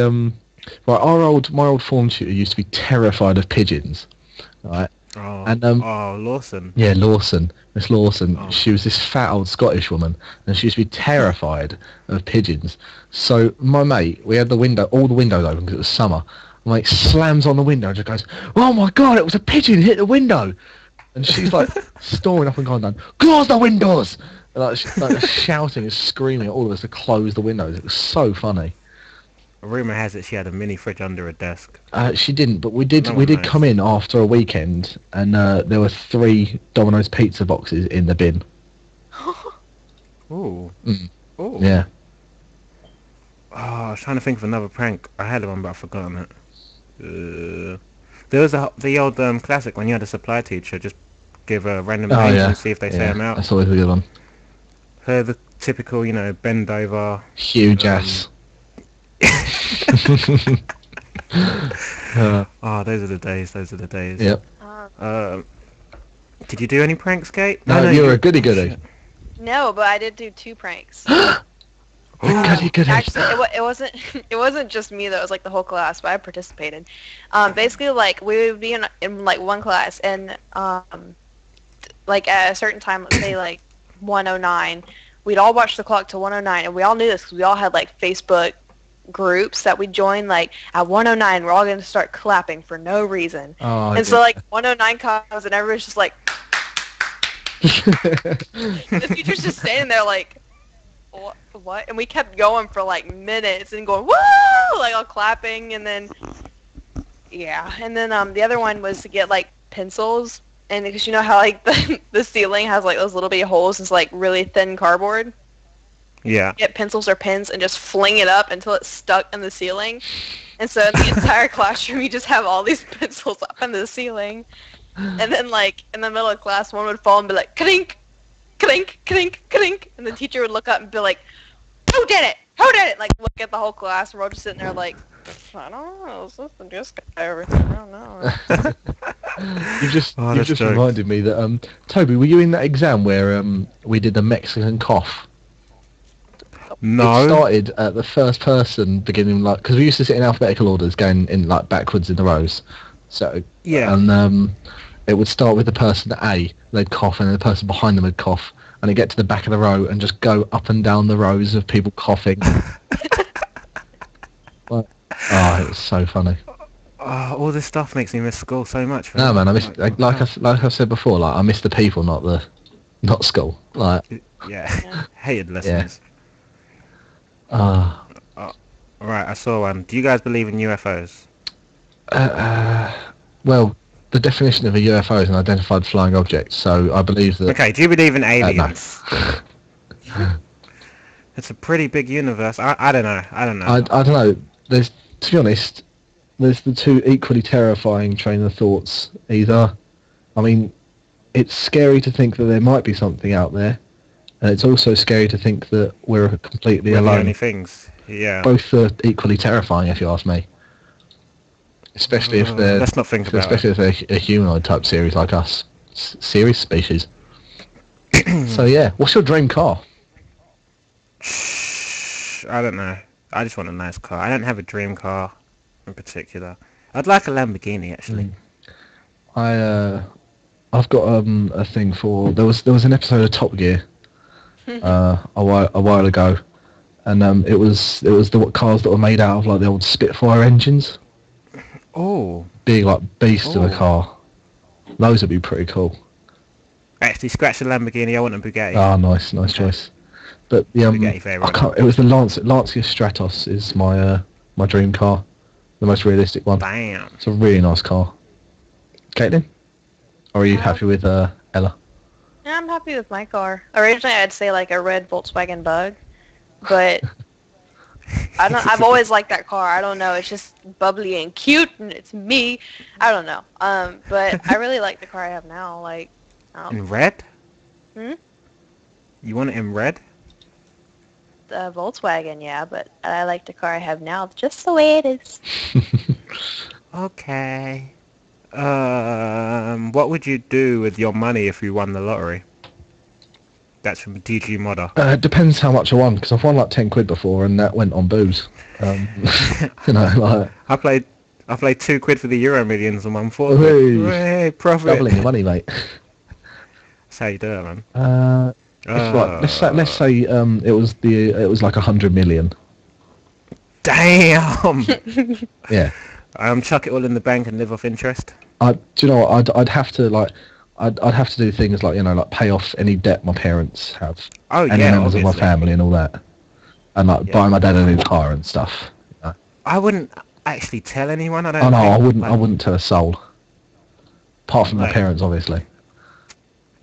my old form tutor used to be terrified of pigeons, right? Oh, and Lawson. Yeah, Miss Lawson. Oh. She was this fat old Scottish woman, and she used to be terrified of pigeons. So my mate, we had all the windows open because it was summer. My mate slams on the window and just goes, "Oh my God, it was a pigeon hit the window!" And she's like storming up and going down, "Close the windows!" And like shouting and screaming at all of us to close the windows. It was so funny. Rumour has it she had a mini fridge under her desk. She didn't, but we did come in after a weekend, and there were 3 Domino's pizza boxes in the bin. Ooh. Mm. Ooh. Yeah. Oh, I was trying to think of another prank. I had one, but I've forgotten it. There was the old classic when you had a supply teacher, just give a random names and see if they say them out. That's always a good one. The typical, bend over. Huge ass. Those are the days. Yep. Did you do any pranks, Kate? No, you're a goody. No, but I did do 2 pranks. Goody. Actually, it wasn't just me though. It was like the whole class, but I participated. Basically, like we would be in like one class, and like at a certain time, let's say like 1:09, we'd all watch the clock to 1:09, and we all knew this because we all had like Facebook groups that we joined. Like at 1:09, we're all going to start clapping for no reason. So like 1:09 comes, and everyone's just like, the teacher's just standing there like, what? And we kept going for like minutes and going, woo! Like all clapping, and then the other one was to get like pencils, and because you know how like the ceiling has like those little bitty holes, it's like really thin cardboard. Yeah. Get pencils or pens and just fling it up until it's stuck in the ceiling. And so in the entire classroom, you just have all these pencils up in the ceiling. And then like in the middle of class, one would fall and be like, clink, clink, clink, clink. And the teacher would look up and be like, who did it? Like look at the whole class, and we're all just sitting there like, I don't know, is this the disc guy over here? I don't know. You just reminded me that Toby, were you in that exam where we did the Mexican cough? No. It started at the first person beginning, like, because we used to sit in alphabetical orders, going in like backwards in the rows. So yeah, and it would start with the person A, they'd cough, and then the person behind them would cough, and it'd get to the back of the row and just go up and down the rows of people coughing. Like, oh, it was so funny. Oh, all this stuff makes me miss school so much. No, man, I miss like I said before, like I miss the people, not school. Like, yeah, hated lessons. Yeah. Right, I saw one. Do you guys believe in UFOs? Well, the definition of a UFO is an identified flying object, so I believe that... Okay, do you believe in aliens? No. It's a pretty big universe. I don't know. I don't know. I don't know. There's, to be honest, there's the two equally terrifying train of thoughts. Either, I mean, it's scary to think that there might be something out there, and it's also scary to think that we're completely We're the alone. only things. Yeah. Both are equally terrifying, if you ask me. Especially if they're, let's not think about especially if they're a humanoid type series like us, series species. So yeah, what's your dream car? I don't know. I just want a nice car. I don't have a dream car in particular. I'd like a Lamborghini actually. I've got a thing for there was an episode of Top Gear a while ago, and it was the cars that were made out of like the old Spitfire engines. Oh, Big like beast of a car. Those would be pretty cool. Actually, scratch the Lamborghini. I want a Bugatti. Ah, nice choice. But the Bugatti favourite. it was the Lancia Stratos is my my dream car, the most realistic one. Damn. It's a really nice car. Caitlin, or are you happy with Ella? Yeah, I'm happy with my car. Originally, I'd say like a red Volkswagen Bug, but I've always liked that car. I don't know. It's just bubbly and cute, and it's me. I don't know. But I really like the car I have now. Like, in red? Hmm? You want it in red? The Volkswagen, yeah, but I like the car I have now just the way it is. Okay. What would you do with your money if you won the lottery? That's from DG Modder. It depends how much I won, because I've won like 10 quid before, and that went on booze. You know, like I played £2 for the Euro Millions and won 4. Hey, profit. doubling your money, mate. That's how you do it, man. Let's say it was like 100 million. Damn. Yeah. Chuck it all in the bank and live off interest. Do you know what? I'd have to I'd have to do things like, you know, like pay off any debt my parents have. Oh, any yeah, members obviously. of my family and all that, and like buy my dad a new car and stuff. You know? I wouldn't actually tell anyone. I don't. Oh no, think, I wouldn't tell a soul. Apart from my Like, parents, obviously.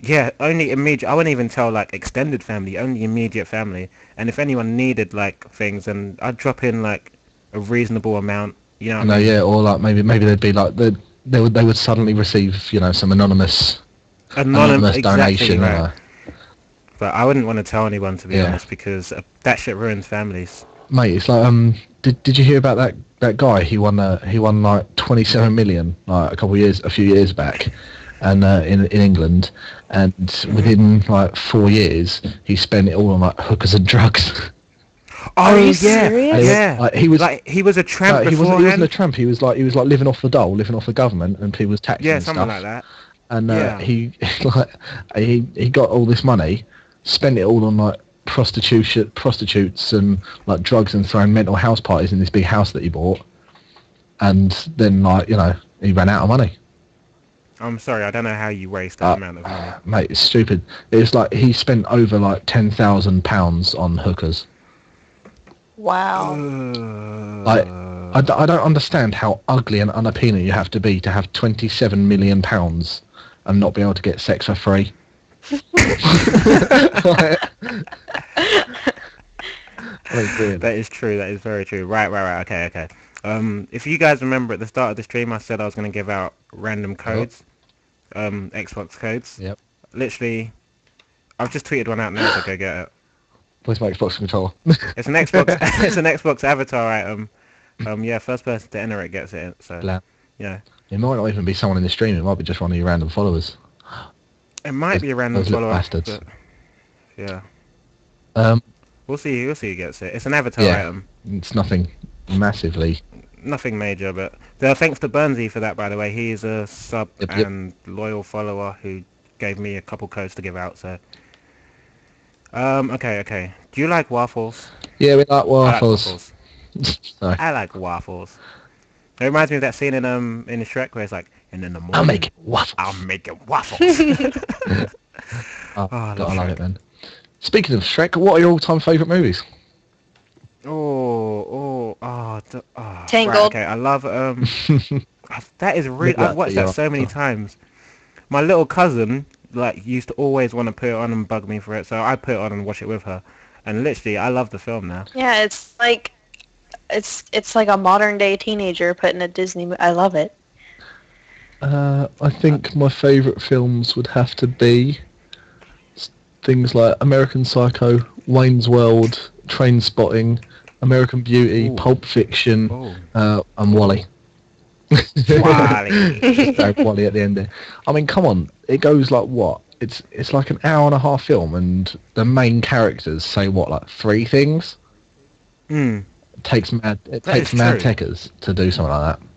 Yeah, only immediate. I wouldn't even tell like extended family. Only immediate family. And if anyone needed like things, then I'd drop in like a reasonable amount. You know. What I mean? Yeah, or like maybe they'd be like they would suddenly receive, you know, some anonymous Exactly donation. right. You know. But I wouldn't want to tell anyone, to be honest, because that shit ruins families. Mate, it's like did you hear about that guy? He won like 27 million like a few years back, and in England, and within like 4 years he spent it all on like hookers and drugs. Are you serious? Yeah. Like, he was a tramp beforehand. He wasn't a tramp. He was like living off the dole, living off the government, and people was taxing and something stuff. like that. And he got all this money, spent it all on like prostitutes and like drugs, and throwing mental house parties in this big house that he bought. And then, like, you know, he ran out of money. I'm sorry, I don't know how you waste that amount of money. Mate, it's stupid. It's like he spent over like £10,000 on hookers. Wow. Like, I don't understand how ugly and unappealing you have to be to have £27 million and not be able to get sex for free. That is true. That is very true. Right. Okay. If you guys remember at the start of the stream, I said I was going to give out random codes, Xbox codes. Yep. Literally, I've just tweeted one out now, so go get it. Where's my Xbox controller? It's an Xbox. It's an Xbox avatar item. First person to enter it gets it. So yeah. It might not even be someone in the stream. It might be just one of your random followers. It might be a random those little follower. bastards. Yeah. Um. We'll see who gets it. It's an avatar item. It's nothing massively nothing major, but thanks to Burnsy for that, by the way. He is a sub and loyal follower who gave me a couple codes to give out. So, okay. Do you like waffles? Yeah, we like waffles. I like waffles. I like waffles. It reminds me of that scene in Shrek where it's like, and in the morning, I'll make it waffles. I'm making waffles. I love it, man. Speaking of Shrek, what are your all-time favourite movies? Tangled. Right, okay, I love that is really, I've watched that so many times. My little cousin used to always want to put it on and bug me for it, so I put it on and watch it with her. And literally, I love the film now. Yeah, it's like a modern day teenager put in a Disney movie. I love it. I think my favourite films would have to be things like American Psycho, Wayne's World, Trainspotting, American Beauty, Pulp Fiction, and Wall-E. Wall-E at the end there. I mean, come on, it goes like what? It's like an hour and a half film, and the main characters say what, like 3 things? It takes mad techers to do something like that.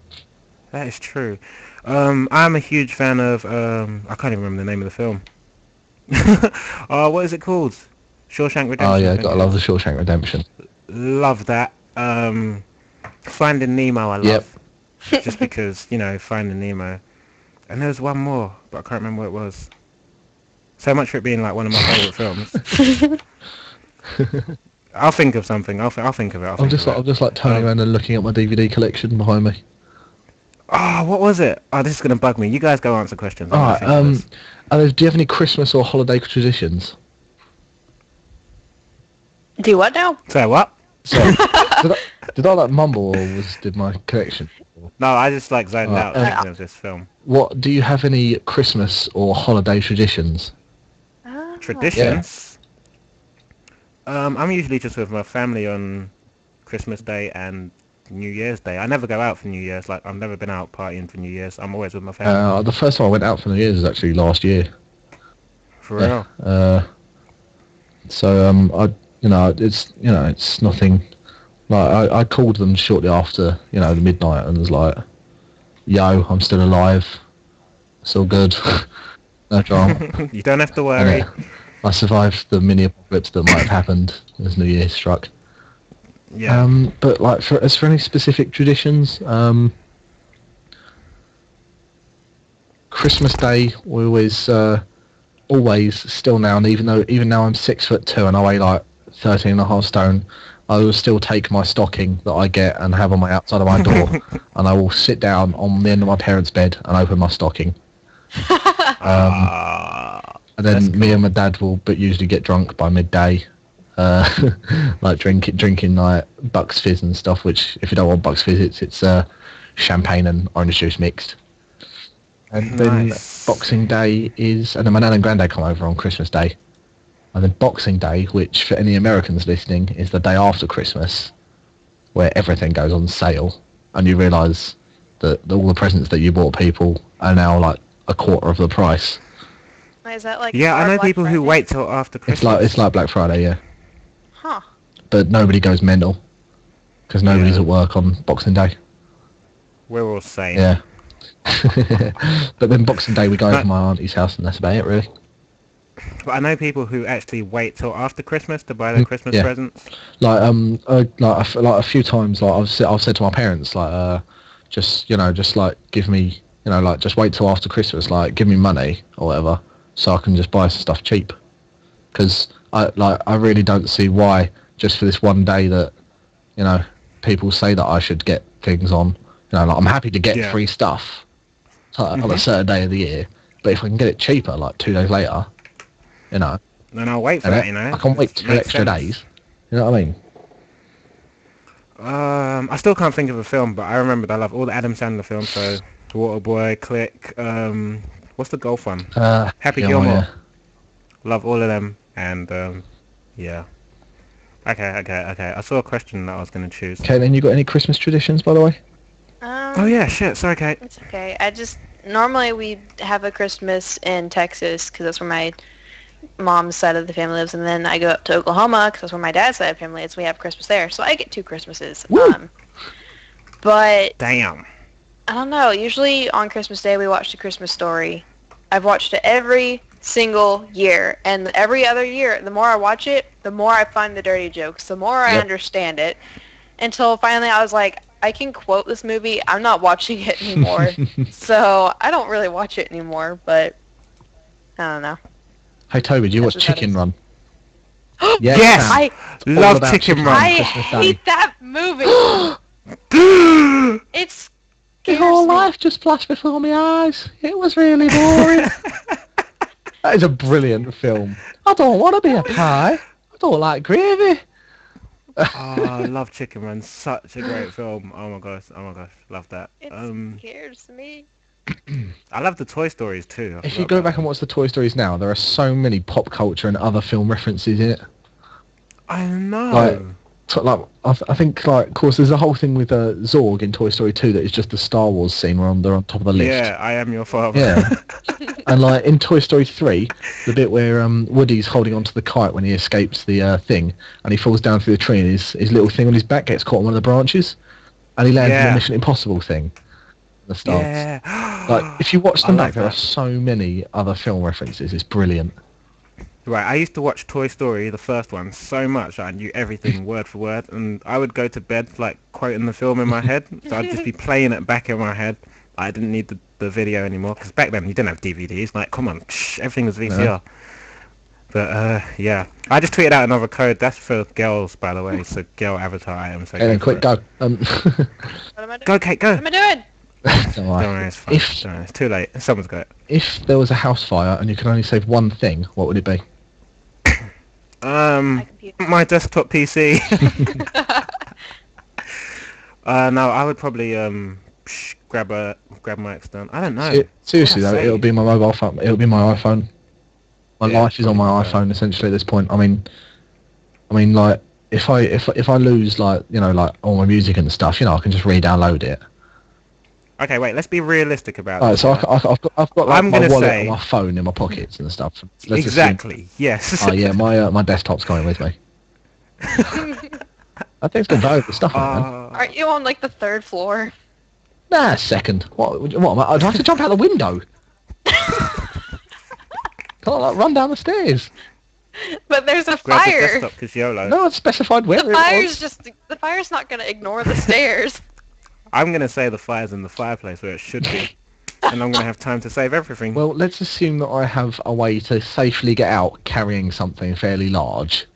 That is true. I'm a huge fan of I can't even remember the name of the film. What is it called? Shawshank Redemption. Oh yeah, gotta love the Shawshank Redemption. Love that. Finding Nemo, I love. Just because, Finding Nemo. And there was one more, but I can't remember what it was. So much for it being like one of my favourite films. I'll think of something. I'll think of it. I'm just like turning around and looking at my DVD collection behind me. Oh, what was it? Oh, this is going to bug me. You guys go answer questions. Alright, do you have any Christmas or holiday traditions? Do what now? Say what? Sorry. did I mumble, or did my connection? No, I just zoned out thinking of this film. What, do you have any Christmas or holiday traditions? Traditions? Yeah. I'm usually just with my family on Christmas Day and New Year's Day. I never go out for New Year's. I've never been out partying for New Year's. I'm always with my family. The first time I went out for New Year's was actually last year. For real? It's nothing. I called them shortly after, the midnight, and was like, "Yo, I'm still alive. It's all good. No drama." You don't have to worry. I survived the mini apocalypse that might have happened as New Year struck. Yeah. But as for any specific traditions, Christmas Day we always still now, and even now I'm 6'2" and I weigh 13.5 stone, I will still take my stocking that I get and have on my outside of my door, and I will sit down on the end of my parents' bed and open my stocking. And then me and my dad will usually get drunk by midday. Drinking Bucks Fizz and stuff, which if you don't want Bucks Fizz, it's champagne and orange juice mixed. And then Boxing Day and then my nan and granddad come over on Christmas Day. And then Boxing Day, which for any Americans listening is the day after Christmas, where everything goes on sale, and you realise that all the presents that you bought people are now a quarter of the price. Is that Yeah, I know people who wait till after Christmas. It's like Black Friday, yeah. Huh. But nobody goes mental because nobody's at work on Boxing Day. We're all sane. Yeah. But then Boxing Day we go over to my auntie's house, and that's about it, really. But I know people who actually wait till after Christmas to buy their Christmas presents. A few times, I've said to my parents, just give me, just wait till after Christmas, give me money or whatever, so I can just buy some stuff cheap. Because I really don't see why just for this one day that, people say that I should get things on. I'm happy to get free stuff on a certain day of the year, but if I can get it cheaper, 2 days later, then I'll wait for that. I can wait 2 extra days. You know what I mean? I still can't think of a film, but I remember I love all the Adam Sandler films. So Waterboy, Click. What's the golf one? Happy Gilmore. Yeah. Love all of them, and yeah. Okay. I saw a question that I was going to choose. Okay, then you got any Christmas traditions, by the way? Oh yeah, shit. Sorry, Kate. It's okay. Normally we have a Christmas in Texas because that's where my mom's side of the family lives, and then I go up to Oklahoma because that's where my dad's side of the family is. We have Christmas there, so I get 2 Christmases. But Damn. I don't know. Usually on Christmas Day we watch The Christmas Story. I've watched it every single year, and every other year, the more I watch it, the more I find the dirty jokes, the more I understand it. Until finally I was like, I can quote this movie. I'm not watching it anymore. So I don't really watch it anymore, but I don't know. Hey Toby, do you watch That's what that Chicken is. Run? Yes! Sam. I Love about Chicken Chicken Run. Run. I Christmas Day. hate that movie. It's My whole life just flashed before my eyes. It was really boring. That is a brilliant film. I don't want to be a pie. I don't like gravy. Oh, I love Chicken Run. Such a great film. Oh my gosh. Love that. It scares me. I love the Toy Stories too. If you go back and watch the Toy Stories now, there are so many pop culture and other film references in it. I know. I think, of course, there's a whole thing with Zorg in Toy Story 2 that is just the Star Wars scene where they're on top of the lift. Yeah, I am your father. Yeah. And in Toy Story 3, the bit where Woody's holding onto the kite when he escapes the thing, and he falls down through the tree, and his little thing on his back gets caught on one of the branches, and he lands in the Mission Impossible thing. The stars. Yeah. If you watch them back, there that. are so many other film references. It's brilliant. Right, I used to watch Toy Story, the first one, so much I knew everything word for word, and I would go to bed quoting the film in my head, so I'd just be playing it back in my head. I didn't need the video anymore, because back then you didn't have DVDs, come on, everything was VCR. Yeah. But, yeah. I just tweeted out another code, that's for girls, by the way, so girl avatar item. So And then quick, go. What am I doing? Go, Kate, go! What am I doing? Don't worry. Don't worry, it's fine. Don't worry, it's too late, someone's got it. If there was a house fire and you could only save one thing, what would it be? My computer. My desktop PC. No, I would probably grab my external. I don't know. Seriously What though, do I say? it'll be my mobile phone. It'll be my iPhone. My Yeah, life is on my probably so. iPhone essentially at this point. I mean, if I lose all my music and stuff, I can just re-download it. Okay, wait. Let's be realistic about Right, this. so I've got I'm my gonna wallet say- and my phone in my pockets and stuff. Let's Exactly. Yes. Assume, oh yeah, my desktop's going with me. I think it's got valuable stuff on it, man. Aren't you on the 3rd floor? Nah, second. What am I? I'd have to jump out the window. Can't run down the stairs. But there's a Grab the fire. desktop because YOLO. No, it's specified where The it fire's was. the fire's not gonna ignore the stairs. I'm gonna say the fire's in the fireplace where it should be, and I'm gonna have time to save everything. Well, let's assume that I have a way to safely get out carrying something fairly large.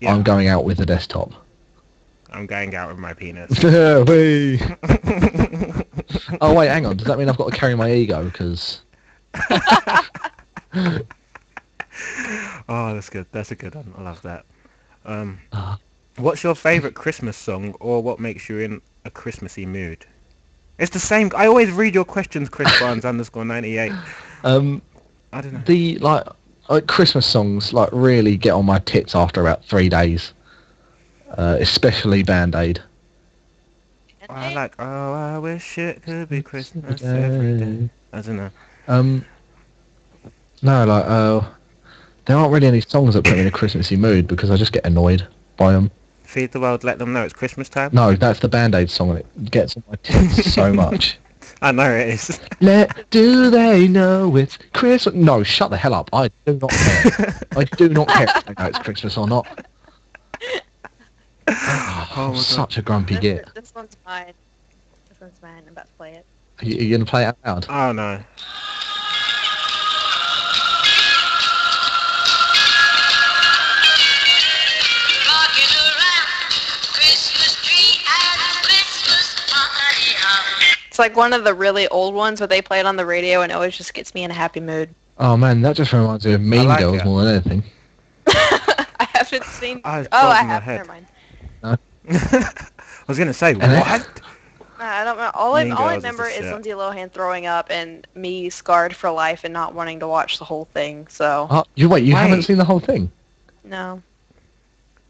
Yeah. I'm going out with the desktop. I'm going out with my penis. Whee! Oh wait, hang on. Does that mean I've got to carry my ego? Because Oh, that's good. That's a good one. I love that. What's your favourite Christmas song, or what makes you in a Christmassy mood? It's the same. I always read your questions, Chris Barnes _98. I don't know. the Christmas songs really get on my tits after about 3 days. Especially Band Aid. I like, oh, I wish it could be Christmas every day. I don't know. No, there aren't really any songs that put me in a Christmassy mood because I just get annoyed by them. Feed the world, let them know it's Christmas time. No, that's the Band Aid song and it gets on my tits so much. I know it is. Do they know it's Christmas? No, shut the hell up. I do not care. I do not care if they know it's Christmas or not. Oh my I'm God. such a grumpy git. This one's mine. This one's mine. I'm about to play it. Are you going to play it out loud? Oh no. Rocking around Christmas tree and Christmas party house. It's like one of the really old ones where they play it on the radio and it always just gets me in a happy mood. Oh man, that just reminds me of Mean like Girls it. more than anything. I haven't seen. Oh, it's Oh, I buzzing my have. head. Never mind. I was gonna say, And then- what? I don't know. All I Mean Girls is remember the is shit. Lindsay Lohan throwing up and me scarred for life and not wanting to watch the whole thing. So You haven't Wait. seen the whole thing? no.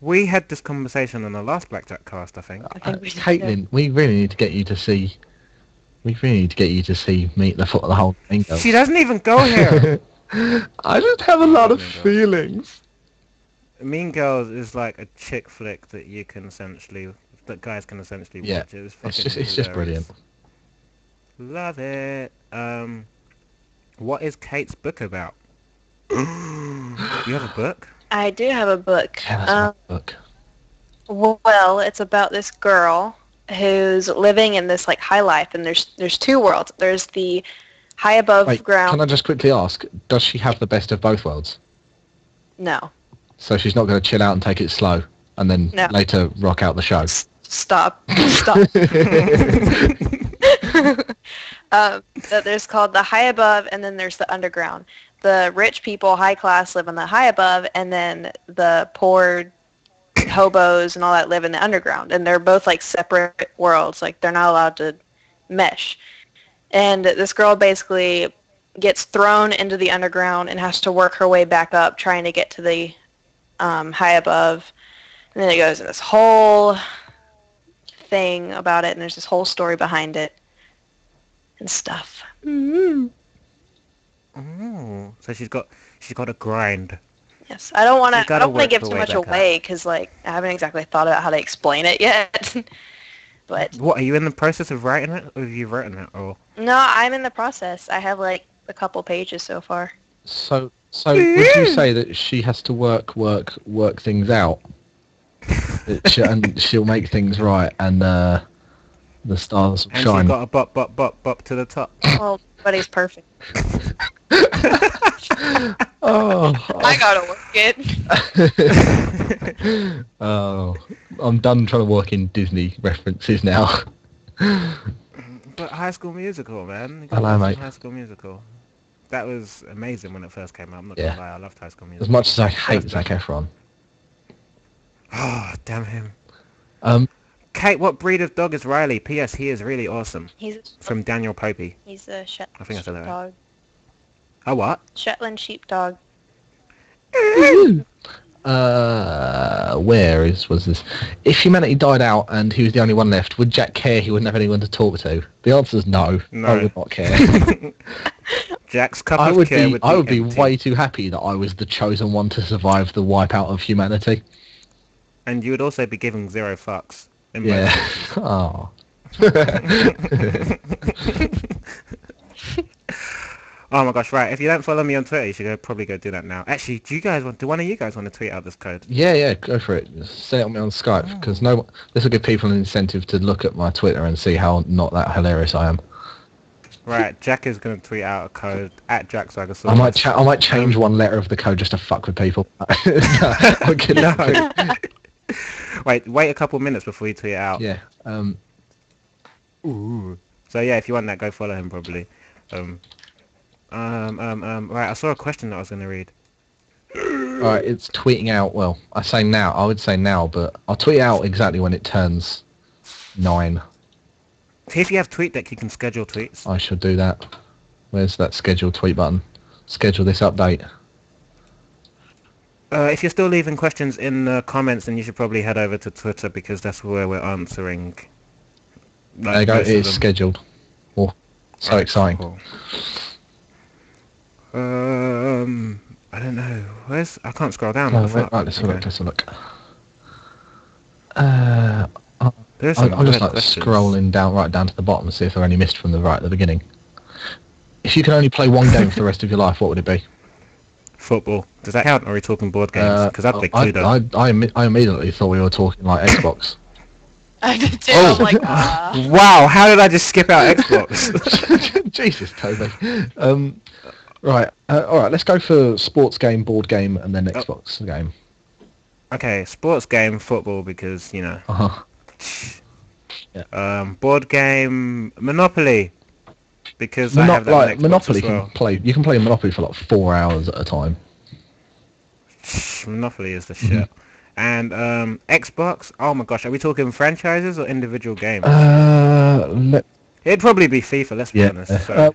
We had this conversation on the last BlackJack cast, I think. I think we did. Caitlin, we really need to get you to see. We really need to get you to see Meet the whole Mean Girls. She doesn't even go here. I just have a lot of Mean Girls. feelings. Mean Girls is like a chick flick that you can essentially that guys can essentially Yeah, watch. It was fucking it's just hilarious. brilliant. Love it. What is Kate's book about? You have a book? I do have a book. Yeah, that's my book. Well, it's about this girl who's living in this like high life, and there's two worlds. There's the high above Wait, ground. can I just quickly ask, does she have the best of both worlds? No. So she's not going to chill out and take it slow, and then No. later rock out the show? Stop. Stop. There's called the high above, and then there's the underground. The rich people, high class, live in the high above, and then the poor hobos and all that live in the underground. And they're both like separate worlds. Like they're not allowed to mesh. And this girl basically gets thrown into the underground and has to work her way back up, trying to get to the high above. And then it goes in this whole thing about it, and there's this whole story behind it and stuff. Oh, so she's got a grind. Yes, I don't want You to. I gotta don't want to work give your too way much back up. away because, like, I haven't exactly thought about how to explain it yet. But What, are you in the process of writing it, or have you written it, or? no, I'm in the process. I have like a couple pages so far. So would you say that she has to work things out? And she'll make things right, and the stars will And shine. she's got a bop to the top. Well, nobody's perfect. Oh, I gotta work it. oh, I'm done trying to work in Disney references now. But High School Musical, man. You gotta Hello, watch mate. High School Musical. That was amazing when it first came out. I'm not Yeah. gonna lie, I loved High School Musical. As much as I hate First Zac Efron. Oh, damn him. Um, Kate, what breed of dog is Riley? P.S. He is really awesome. He's From Daniel Popey. a Shetland I think I said that right. sheepdog. Oh, what? Shetland sheepdog. where was this? If humanity died out and he was the only one left, would Jack care he wouldn't have anyone to talk to? The answer is no. No. I would not care. Jack's cup I of would care be I would be empty. way too happy that I was the chosen one to survive the wipeout of humanity. And you would also be giving 0 fucks. In both Yeah. cases. Oh. Oh my gosh, right. If you don't follow me on Twitter, you should probably go do that now. Actually, do one of you guys want to tweet out this code? Yeah, go for it. Say it on me on Skype, because this will give people an incentive to look at my Twitter and see how not that hilarious I am. Right, Jack is going to tweet out a code at JackSagasaurus. I might change one letter of the code just to fuck with people. No, I'm kidding. No. Wait a couple minutes before you tweet it out. Yeah. Ooh. So yeah, if you want that, go follow him probably. Right, I saw a question that I was going to read. Alright, it's tweeting out. Well, I say now. I would say now, but I'll tweet out exactly when it turns 9. If you have TweetDeck, you can schedule tweets. I shall do that. Where's that schedule tweet button? Schedule this update. If you're still leaving questions in the comments, then you should probably head over to Twitter because that's where we're answering. There you go. It is scheduled. Oh, so exciting. Cool. I don't know. I can't scroll down. Oh, What the wait, fuck? right, let's have a look. There's some I'm just good like questions. scrolling right down to the bottom to see if there are any missed from the right at the beginning. If you could only play one game for the rest of your life, what would it be? Football. Does that count, or are we talking board games? Because I'd pick Cluedo. I immediately thought we were talking like Xbox. I did too. Oh. I'm like, Wow, how did I just skip out Xbox? Jesus, Toby. Right, alright, let's go for sports game, board game, and then Xbox game. Okay, sports game, football, because, you know. Uh-huh. Board game, Monopoly. Because I have that on Xbox Monopoly as well. you can play Monopoly for like 4 hours at a time. Monopoly is the shit. And Xbox, oh my gosh, are we talking franchises or individual games? It'd probably be FIFA, let's be honest. So.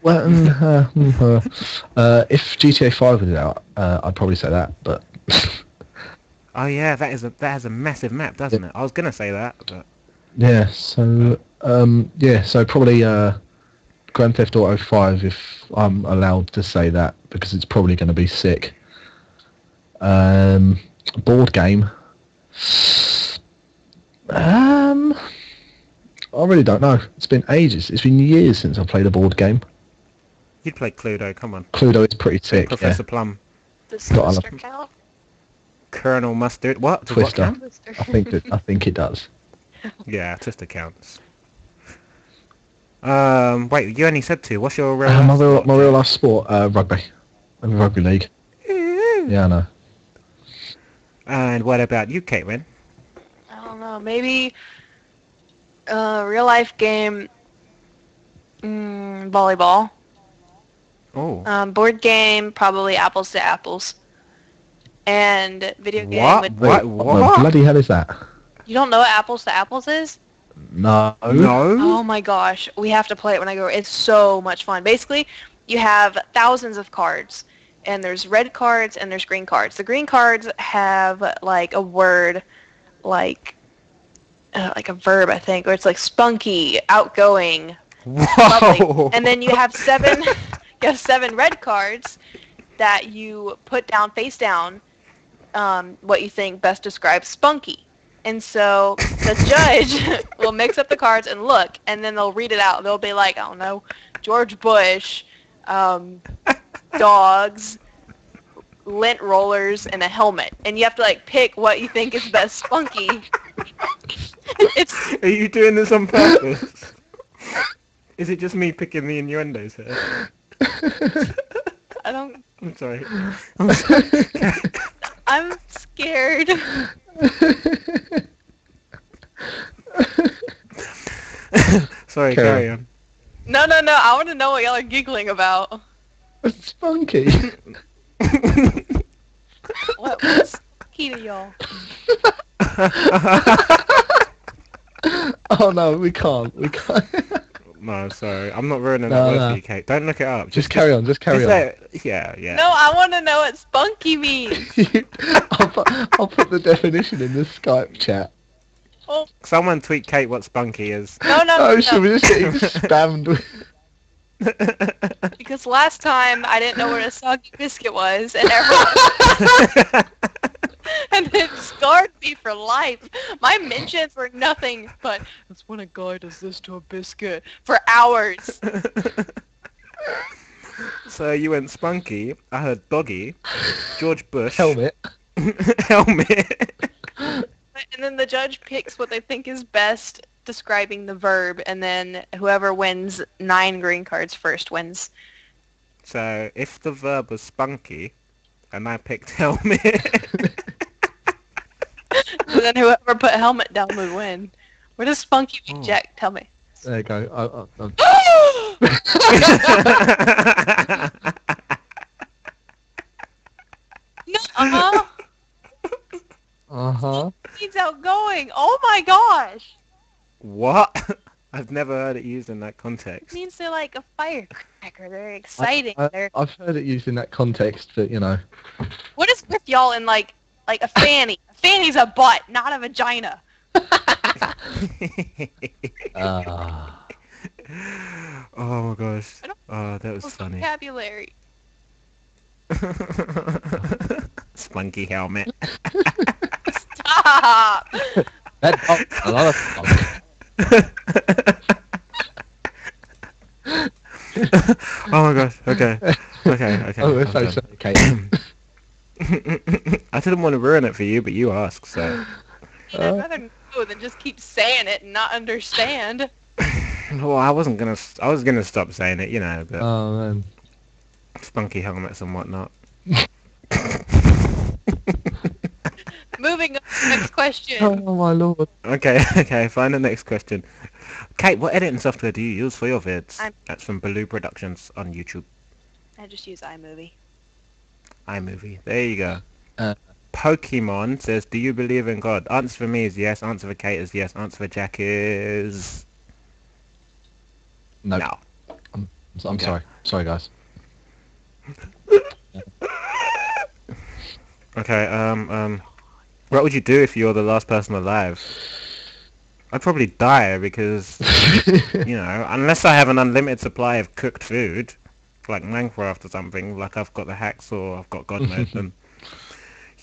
If GTA 5 was out, I'd probably say that, but... Oh yeah, that has a massive map, doesn't it? I was gonna say that, but... Yeah, so probably Grand Theft Auto 5 if I'm allowed to say that, because it's probably going to be sick. Board game. I really don't know. It's been ages. It's been years since I played a board game. You'd play Cluedo, come on. Cluedo is pretty sick. Professor Yeah. Plum. Does Got Twister count? Colonel Mustard. What? Does what Twister. count? Twister. I think it does. Yeah, Twister counts. Wait, you only said 2. What's your real My real sport, Jack? life sport, rugby. I'm a rugby league. Yeah, I know. And what about you, Caitlin? I don't know. Maybe real life game. Volleyball. Oh. Board game, probably apples to apples. And video game. What? Would, What? What the bloody hell is that? You don't know what apples to apples is? No. No? Oh my gosh, we have to play it when I go. It's so much fun. Basically, you have thousands of cards, and there's red cards and there's green cards. The green cards have like a word, like a verb, I think, or it's like spunky, outgoing, lovely. Whoa! And then you have 7, you have 7 red cards that you put down face down. What you think best describes spunky. And so the judge will mix up the cards and look, and then they'll read it out. They'll be like, I don't know, George Bush, dogs, lint rollers, and a helmet. And you have to like pick what you think is best spunky. Are you doing this on purpose? Is it just me picking the innuendos here? I don't. I'm sorry. I'm scared. Sorry, carry on. No. I want to know what y'all are giggling about. Spunky. What's key to y'all? Oh no, we can't. No, sorry. I'm not ruining No, that word no. for you, Kate. Don't look it up. Just carry on. just yeah. No, I want to know what spunky means. I'll put the definition in the Skype chat. Oh, Someone tweet Kate what spunky is. no. Oh, should we just getting spammed with... Because last time I didn't know what a soggy biscuit was, and everyone... and it scarred me for life. My mentions were nothing but, that's when a guy does this to a biscuit, for hours. So you went spunky, I heard doggy, George Bush. helmet. Helmet. And then the judge picks what they think is best describing the verb, and then whoever wins 9 green cards first wins. So if the verb was spunky, and I picked helmet... And then whoever put helmet down would win. What does spunky mean, Jack? Tell me. There you go. No, Uh-huh. he's outgoing. Oh my gosh. What? I've never heard it used in that context. It means they're like a firecracker. They're exciting. They're... I've heard it used in that context, but you know. What is with y'all in like a fanny? A fanny's a butt, not a vagina. Oh my gosh. I don't Oh, that was funny. Vocabulary. Spunky helmet. Stop. That a lot of fun. Oh my gosh. Okay. Oh, we're I'm so done. sorry, Kate. I didn't want to ruin it for you, but you asked, so. I'd rather know than just keep saying it and not understand. Well, I was gonna stop saying it, you know, but Oh man. spunky helmets and whatnot. Moving on to the next question. Oh my lord. Okay, find the next question. Kate, what editing software do you use for your vids? That's from Baloo Productions on YouTube. I just use iMovie. iMovie. There you go. Uh. Pokemon says, do you believe in God? Answer for me is yes. Answer for Kate is yes. Answer for Jack is... No. No. I'm Okay. sorry. Sorry, guys. Okay, what would you do if you're the last person alive? I'd probably die because, you know, unless I have an unlimited supply of cooked food, like Minecraft or something, like I've got the hacks or I've got God mode, then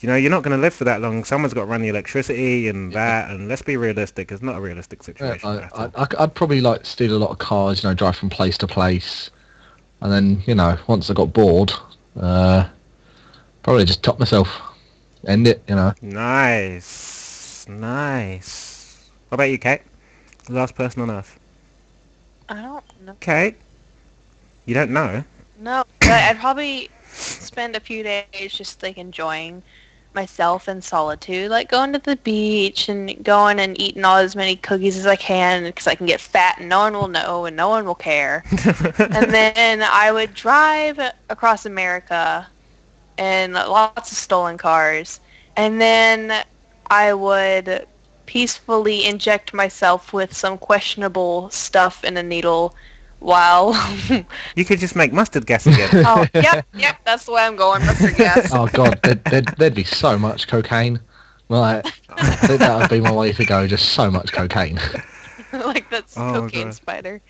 You know, you're not going to live for that long. Someone's got to run the electricity and that, and let's be realistic. It's not a realistic Yeah, situation at all. I'd probably like steal a lot of cars, you know, drive from place to place, and then, you know, once I got bored, probably just top myself, end it, you know. Nice. Nice. What about you, Kate? The last person on Earth. I don't know. Kate? You don't know? No, but I'd probably spend a few days just like enjoying myself in solitude, like going to the beach and going and eating all as many cookies as I can because I can get fat and no one will know and no one will care. And then I would drive across America in lots of stolen cars, and then I would peacefully inject myself with some questionable stuff in a needle while You could just make mustard gas again. oh yep, that's the way I'm going, mustard gas. Oh god, there'd be so much cocaine. Like, I think that would be my way to go, just so much cocaine. Like that's Oh, cocaine God. spider.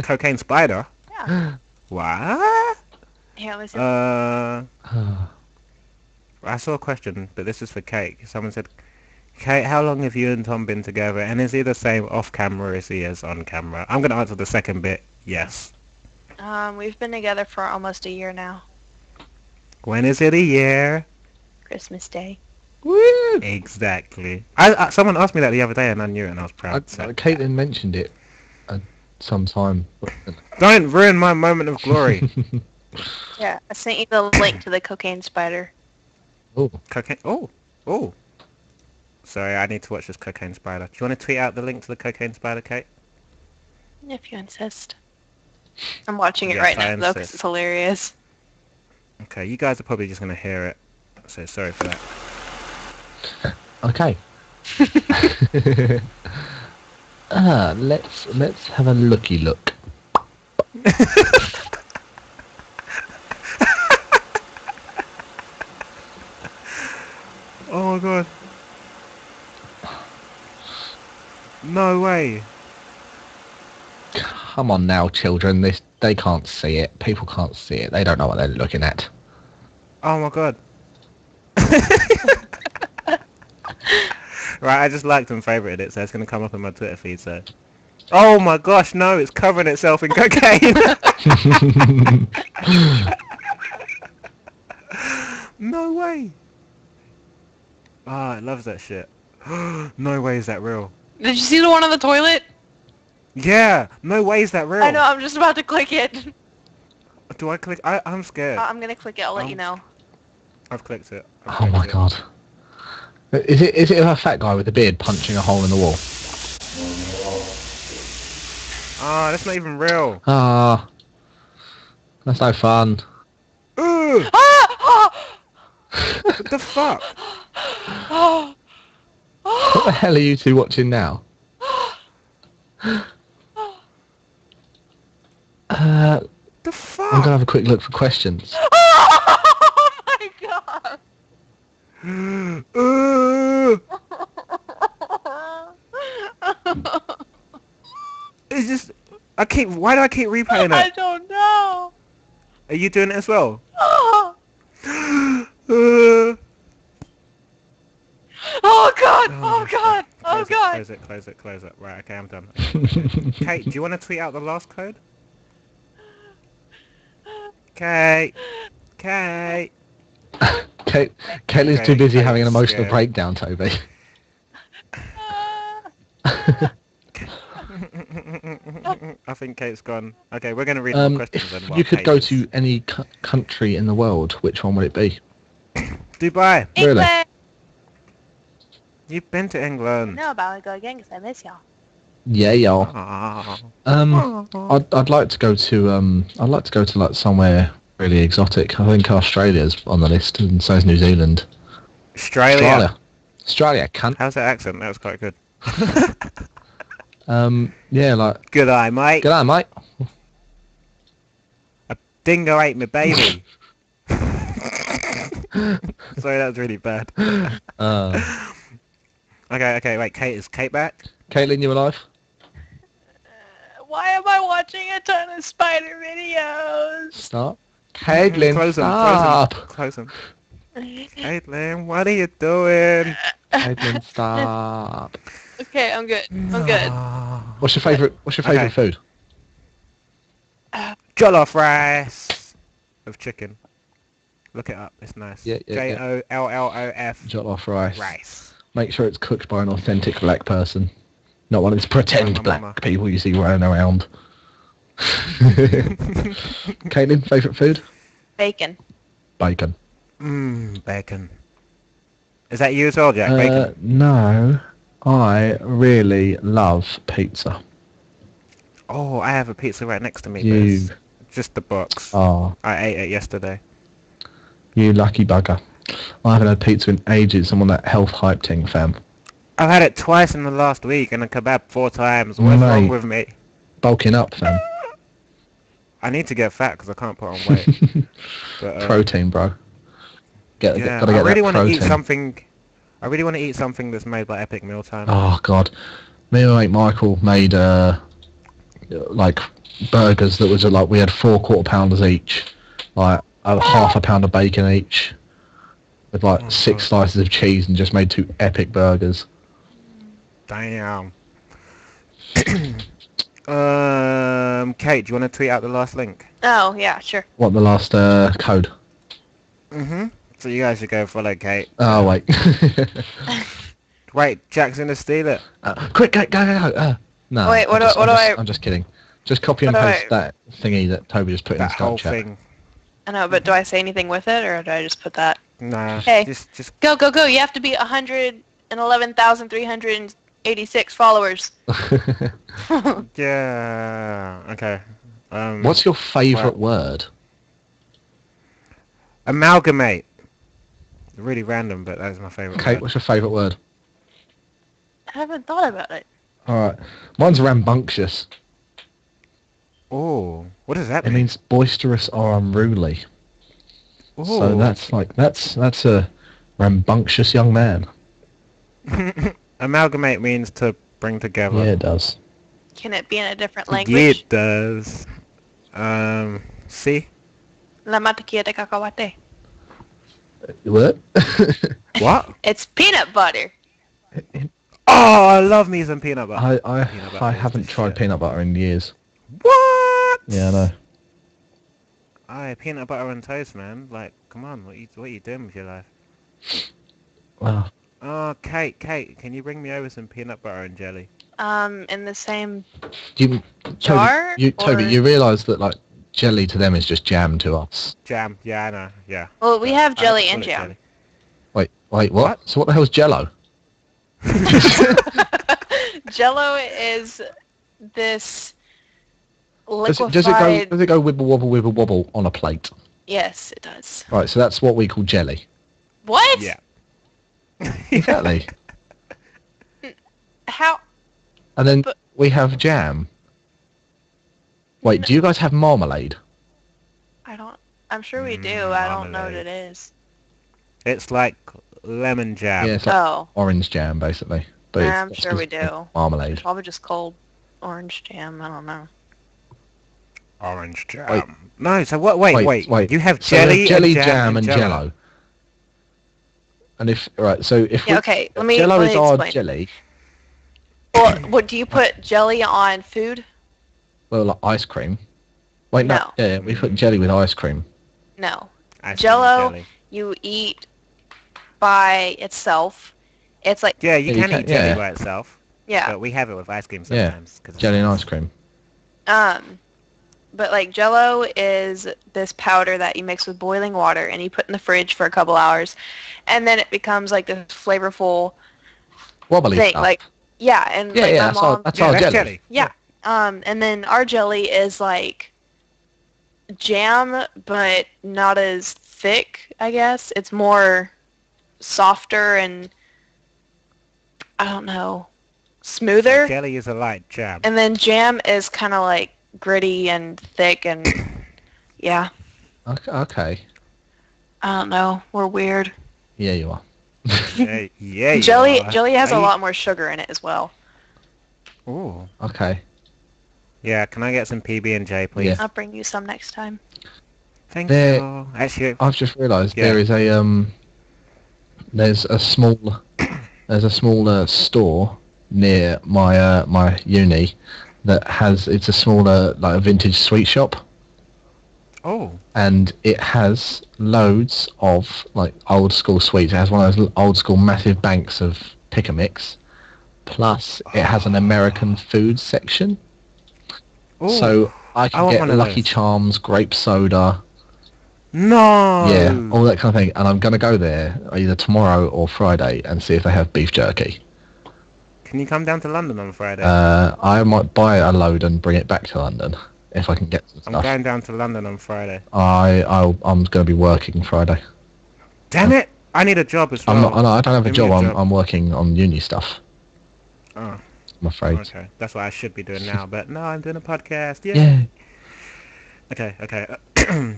Cocaine spider? Yeah. What? Here, let me see. I saw a question, but this is for Kate. Someone said, Kate, how long have you and Tom been together? And is he the same off camera as he is on camera? I'm going to answer the second bit, yes. We've been together for almost a year now. When is it a year? Christmas Day. Woo! Exactly. Someone asked me that the other day and I knew it and I was proud. So. Caitlin mentioned it sometime. Don't ruin my moment of glory. Yeah, I sent you the link to the cocaine spider. Oh, Cocaine. Oh. Sorry, I need to watch this cocaine spider. Do you want to tweet out the link to the cocaine spider, Kate? If you insist. I'm watching it Yes, right I now, though, because insist. it's hilarious. Okay, you guys are probably just going to hear it. So sorry for that. okay. Let's have a looky look. Oh my god. No way. Come on now, children. They can't see it. People can't see it. They don't know what they're looking at. Oh my god. Right, I just liked and favorited it, so it's going to come up in my Twitter feed, so... Oh my gosh, no, it's covering itself in cocaine! No way! Ah, it loves that shit. No way is that real. Did you see the one on the toilet? Yeah! No way is that real! I know, I'm just about to click it. Do I click? I'm scared. I'm gonna click it, I'll let you know. I've clicked it. Oh my god. Is it a fat guy with a beard punching a hole in the wall? Ah, that's not even real. Ah, that's no fun. Ugh! Ah! What the fuck? Oh! What the hell are you two watching now? The fuck? I'm gonna have a quick look for questions. Oh my god! It's just... Why do I keep replaying I it? don't know. Are you doing it as well? Oh Uh, god! Oh, Oh god! Oh god! Close it. Right, okay, I'm done. Kate, do you want to tweet out the last code? Kate! Caitlin's Okay, too busy Kate, having an emotional yeah. breakdown, Toby. I think Kate's gone. Okay, we're going to read the questions then. If while you could Kate go is- to any country in the world, which one would it be? Dubai! Really? England! You've been to England. No, but I would go again because I miss y'all. Yeah, y'all. Ah. I'd like to go to like somewhere really exotic. I think Australia's on the list, and so is New Zealand. Australia. Australia, cunt. How's that accent? That was quite good. Yeah, like, Good eye, mate. g'day, mate. A dingo ate my baby. Sorry, that was really bad. Okay, wait, Kate, is Kate back? Caitlin, you alive? Why am I watching a ton of spider videos? Stop. Caitlin, Close them, stop. close them. Caitlin, what are you doing? Caitlin, stop. Okay, I'm good. I'm good. What's your favourite food? Jollof rice with chicken. Look it up. It's nice. Yeah. Jollof Jollof rice. rice. Make sure it's cooked by an authentic black person. Not one of these pretend my black mama. people you see running around. Caitlin, favourite food? Bacon. Bacon. Bacon. Is that you as well, Jack? Bacon? No. I really love pizza. Oh, I have a pizza right next to me. You- But it's just the box. Oh, I ate it yesterday. you lucky bugger. I haven't had pizza in ages. I'm on that health hype thing, fam. I've had it twice in the last week and a kebab 4 times. What's wrong Mate. with me? Bulking up, fam. I need to get fat because I can't put on weight. But, Protein, bro. yeah, Gotta I get really that want to eat protein. something. I really want to eat something that's made by Epic Mealtime. Oh, God. Me and my mate Michael made, like, burgers that was, like, we had 4 quarter-pounders each. Like, half a pound of bacon each. With, like, 6 slices of cheese and just made 2 epic burgers. Damn. Kate, do you want to tweet out the last link? Oh, yeah, sure. What, the last, code? So you guys should go follow Kate. Oh, wait. Wait, Jack's gonna steal it. Quick, go. No. Wait, what do I- I'm just kidding. Just copy and What do paste that thingy that Toby just put in That the whole Skype chat. thing. I know, but do I say anything with it, or do I just put that? Nah. Hey. Just Go, go, go! You have to be 111,386 followers. yeah. Okay. What's your favourite word? Amalgamate. Really random, but that is my favourite. Kate, word. what's your favourite word? I haven't thought about it. Alright. Mine's rambunctious. Oh, what does that It mean? means boisterous or unruly. Ooh. So that's a rambunctious young man. Amalgamate means to bring together. Yeah, it does. Can it be in a different Yeah, language? it does. See? La mantequilla de cacahuate. What? What? It's peanut butter. Oh, I love me some peanut butter. Peanut butter I is haven't the tried shit. peanut butter in years. What? Yeah, I know. Aye, peanut butter and toast, man. Like, come on, what are you doing with your life? Wow. Oh, Kate, can you bring me over some peanut butter and jelly? In the same You, jar? Toby, or- you realise that like jelly to them is just jam to us. Jam, yeah, I know, yeah. Well, we have I jelly call and it jam. jelly. Wait, what? What? So what the hell's Jello? Jello is this Does liquefied... it go wibble wobble on a plate? Yes, it does. Right, so that's what we call jelly. What? Yeah. Exactly. How? And then But- we have jam. Wait, do you guys have marmalade? I don't... I'm sure we do. I don't know what marmalade. it is. It's like lemon jam. Yeah, it's like Oh, orange jam, basically. But I'm it's sure we just do. marmalade. Probably just cold orange jam. I don't know. Orange jam. Wait. No, so what? Wait. You have So we have jelly, jelly, and jam, and Jello. Jello. And if so if Yeah, okay. Let me Jello is our explain. jelly, Well, what do you put jelly on food? well, like ice cream. Wait, no. No. Yeah, we put jelly with ice cream. No. Ice cream Jello- jelly. You eat by itself. It's like, Yeah, you Yeah, can eat jelly yeah. by itself. yeah. But we have it with ice cream Yeah, sometimes. 'cause it's Jelly and nice. ice cream. But like Jello is this powder that you mix with boiling water and you put in the fridge for a couple hours, and then it becomes like this flavorful Wobbly thing. stuff. Like, yeah, and yeah, like yeah, my that's mom, our, that's Yeah, our that's jelly. jelly. yeah. And then our jelly is like jam, but not as thick. I guess it's more softer and I don't know, smoother. Jelly is a light jam. And then jam is kind of like gritty and thick and yeah, Okay. I don't know. We're weird. Yeah, you are. yeah, yeah. Jelly you are. jelly has a Are you- lot more sugar in it as well. Ooh. Okay. Yeah, can I get some PB&J, please? Yeah. I'll bring you some next time. Thank There- you. Actually, I've just realised Yeah. there is a There's a small store near my uni that it's a smaller like a vintage sweet shop, Oh. and it has loads of like old school sweets. It has one of those old school massive banks of pick a mix. Plus, it has an American food section. Ooh. So I I can want get one of Lucky those. Charms, grape soda, No. yeah, all that kind of thing. And I'm going to go there either tomorrow or Friday and see if they have beef jerky. Can you come down to London on Friday? I might buy a load and bring it back to London if I can get some I'm stuff. going down to London on Friday. I'm going to be working Friday. Damn it! I need a job as well. I don't have a Give me job. I'm working on uni stuff. Oh, I'm afraid. okay. That's what I should be doing now. But no, I'm doing a podcast. Yay. Yeah. Okay.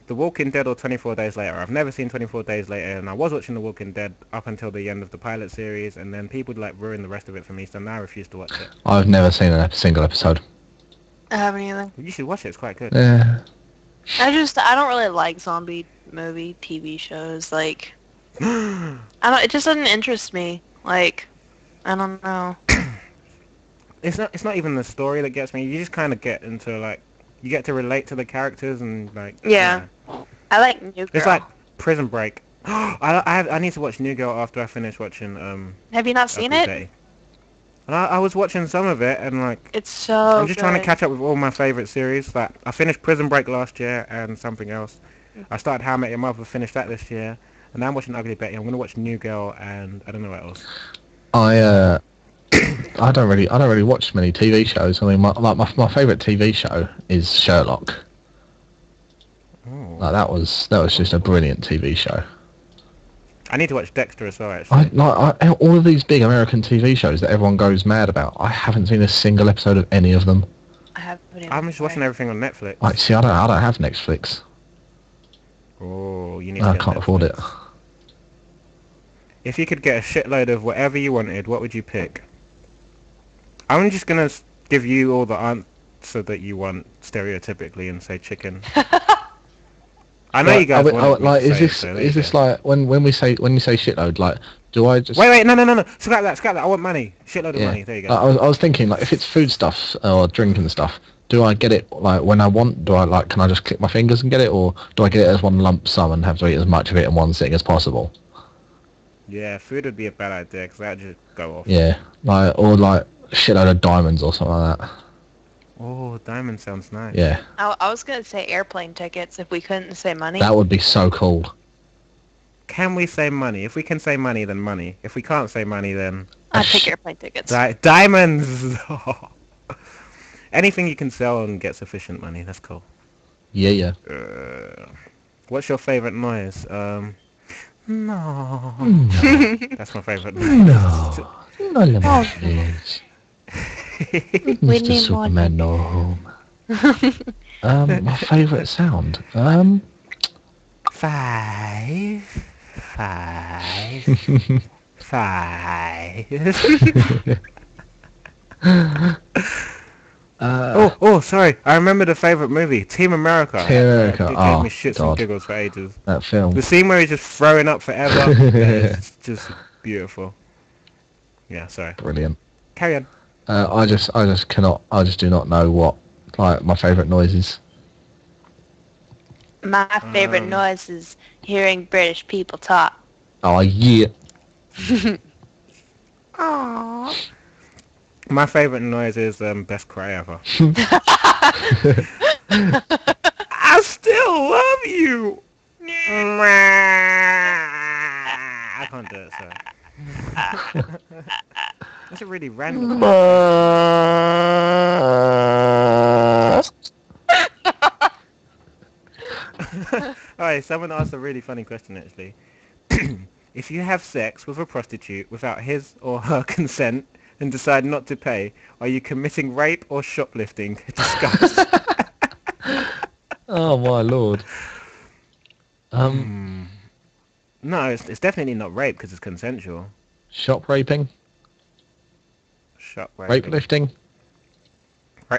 The Walking Dead or 24 Days Later. I've never seen 24 Days Later, and I was watching The Walking Dead up until the end of the pilot series, and then people like ruined the rest of it for me, so now I refuse to watch it. I've never seen a single episode. I haven't either. You should watch it. It's quite good. Yeah. I don't really like zombie movie TV shows. Like, it just doesn't interest me. Like, I don't know. It's not even the story that gets me. You just kind of get into like you get to relate to the characters and like Yeah. I like New Girl. It's like Prison Break. I need to watch New Girl after I finish watching Have you not seen Ugly it? Betty. And I was watching some of it and like It's so I'm just trying to good. catch up with all my favorite series. Like I finished Prison Break last year and something else. I started How I Met Your Mother, finished that this year, and now I'm watching Ugly Betty. I'm gonna watch New Girl and I don't know what else. I don't really watch many TV shows. I mean, my favorite TV show is Sherlock. Oh. Like that was just a brilliant TV show. I need to watch Dexter as well. Actually, All of these big American TV shows that everyone goes mad about. I haven't seen a single episode of any of them. I haven't even I'm just watching everything on Netflix. Like, see, I don't have Netflix. Oh, you need to I get can't Netflix. afford it. If you could get a shitload of whatever you wanted, what would you pick? I'm just gonna give you all the answer that you want stereotypically and say chicken. I know you guys want me like, to is say this it, so there is you this go. like when you say shitload? Like, do I just Wait, no. Scrap that. I want money. Shitload of money. There you go. I was thinking, like, if it's food stuff or drinking stuff, do I get it like when I want? Do I like? Can I just click my fingers and get it, or do I get it as one lump sum and have to eat as much of it in one sitting as possible? Yeah, food would be a bad idea because that'd just go off. Yeah, like or like a shitload of diamonds or something like that. Oh, diamond sounds nice. Yeah, I was gonna say airplane tickets if we couldn't say money. that would be so cool. Can we say money? If we can say money, then money. If we can't say money, then I'd pick airplane tickets. diamonds. Anything you can sell and get sufficient money. That's cool. Yeah. What's your favorite noise? No. That's my favorite noise. No, not lemon, please. We Mr. need more Superman, no home. My favourite sound. 5. Sorry. I remember the favourite movie, Team America. Team America. It gave Oh, me shits God. and giggles for ages. That film. The scene where he's just throwing up forever is just beautiful. Yeah, sorry. Brilliant. Carry on. I just do not know what like my favourite noise is. My favorite noise is hearing British people talk. Oh yeah. Aww. My favourite noise is best cry ever. I still love you. I can't do it, sorry. That's a really random one. Alright, someone asked a really funny question actually. If you have sex with a prostitute without his or her consent and decide not to pay, are you committing rape or shoplifting? Discuss. Oh my lord. No, it's definitely not rape because it's consensual. Shop raping, Shop rape raping. lifting.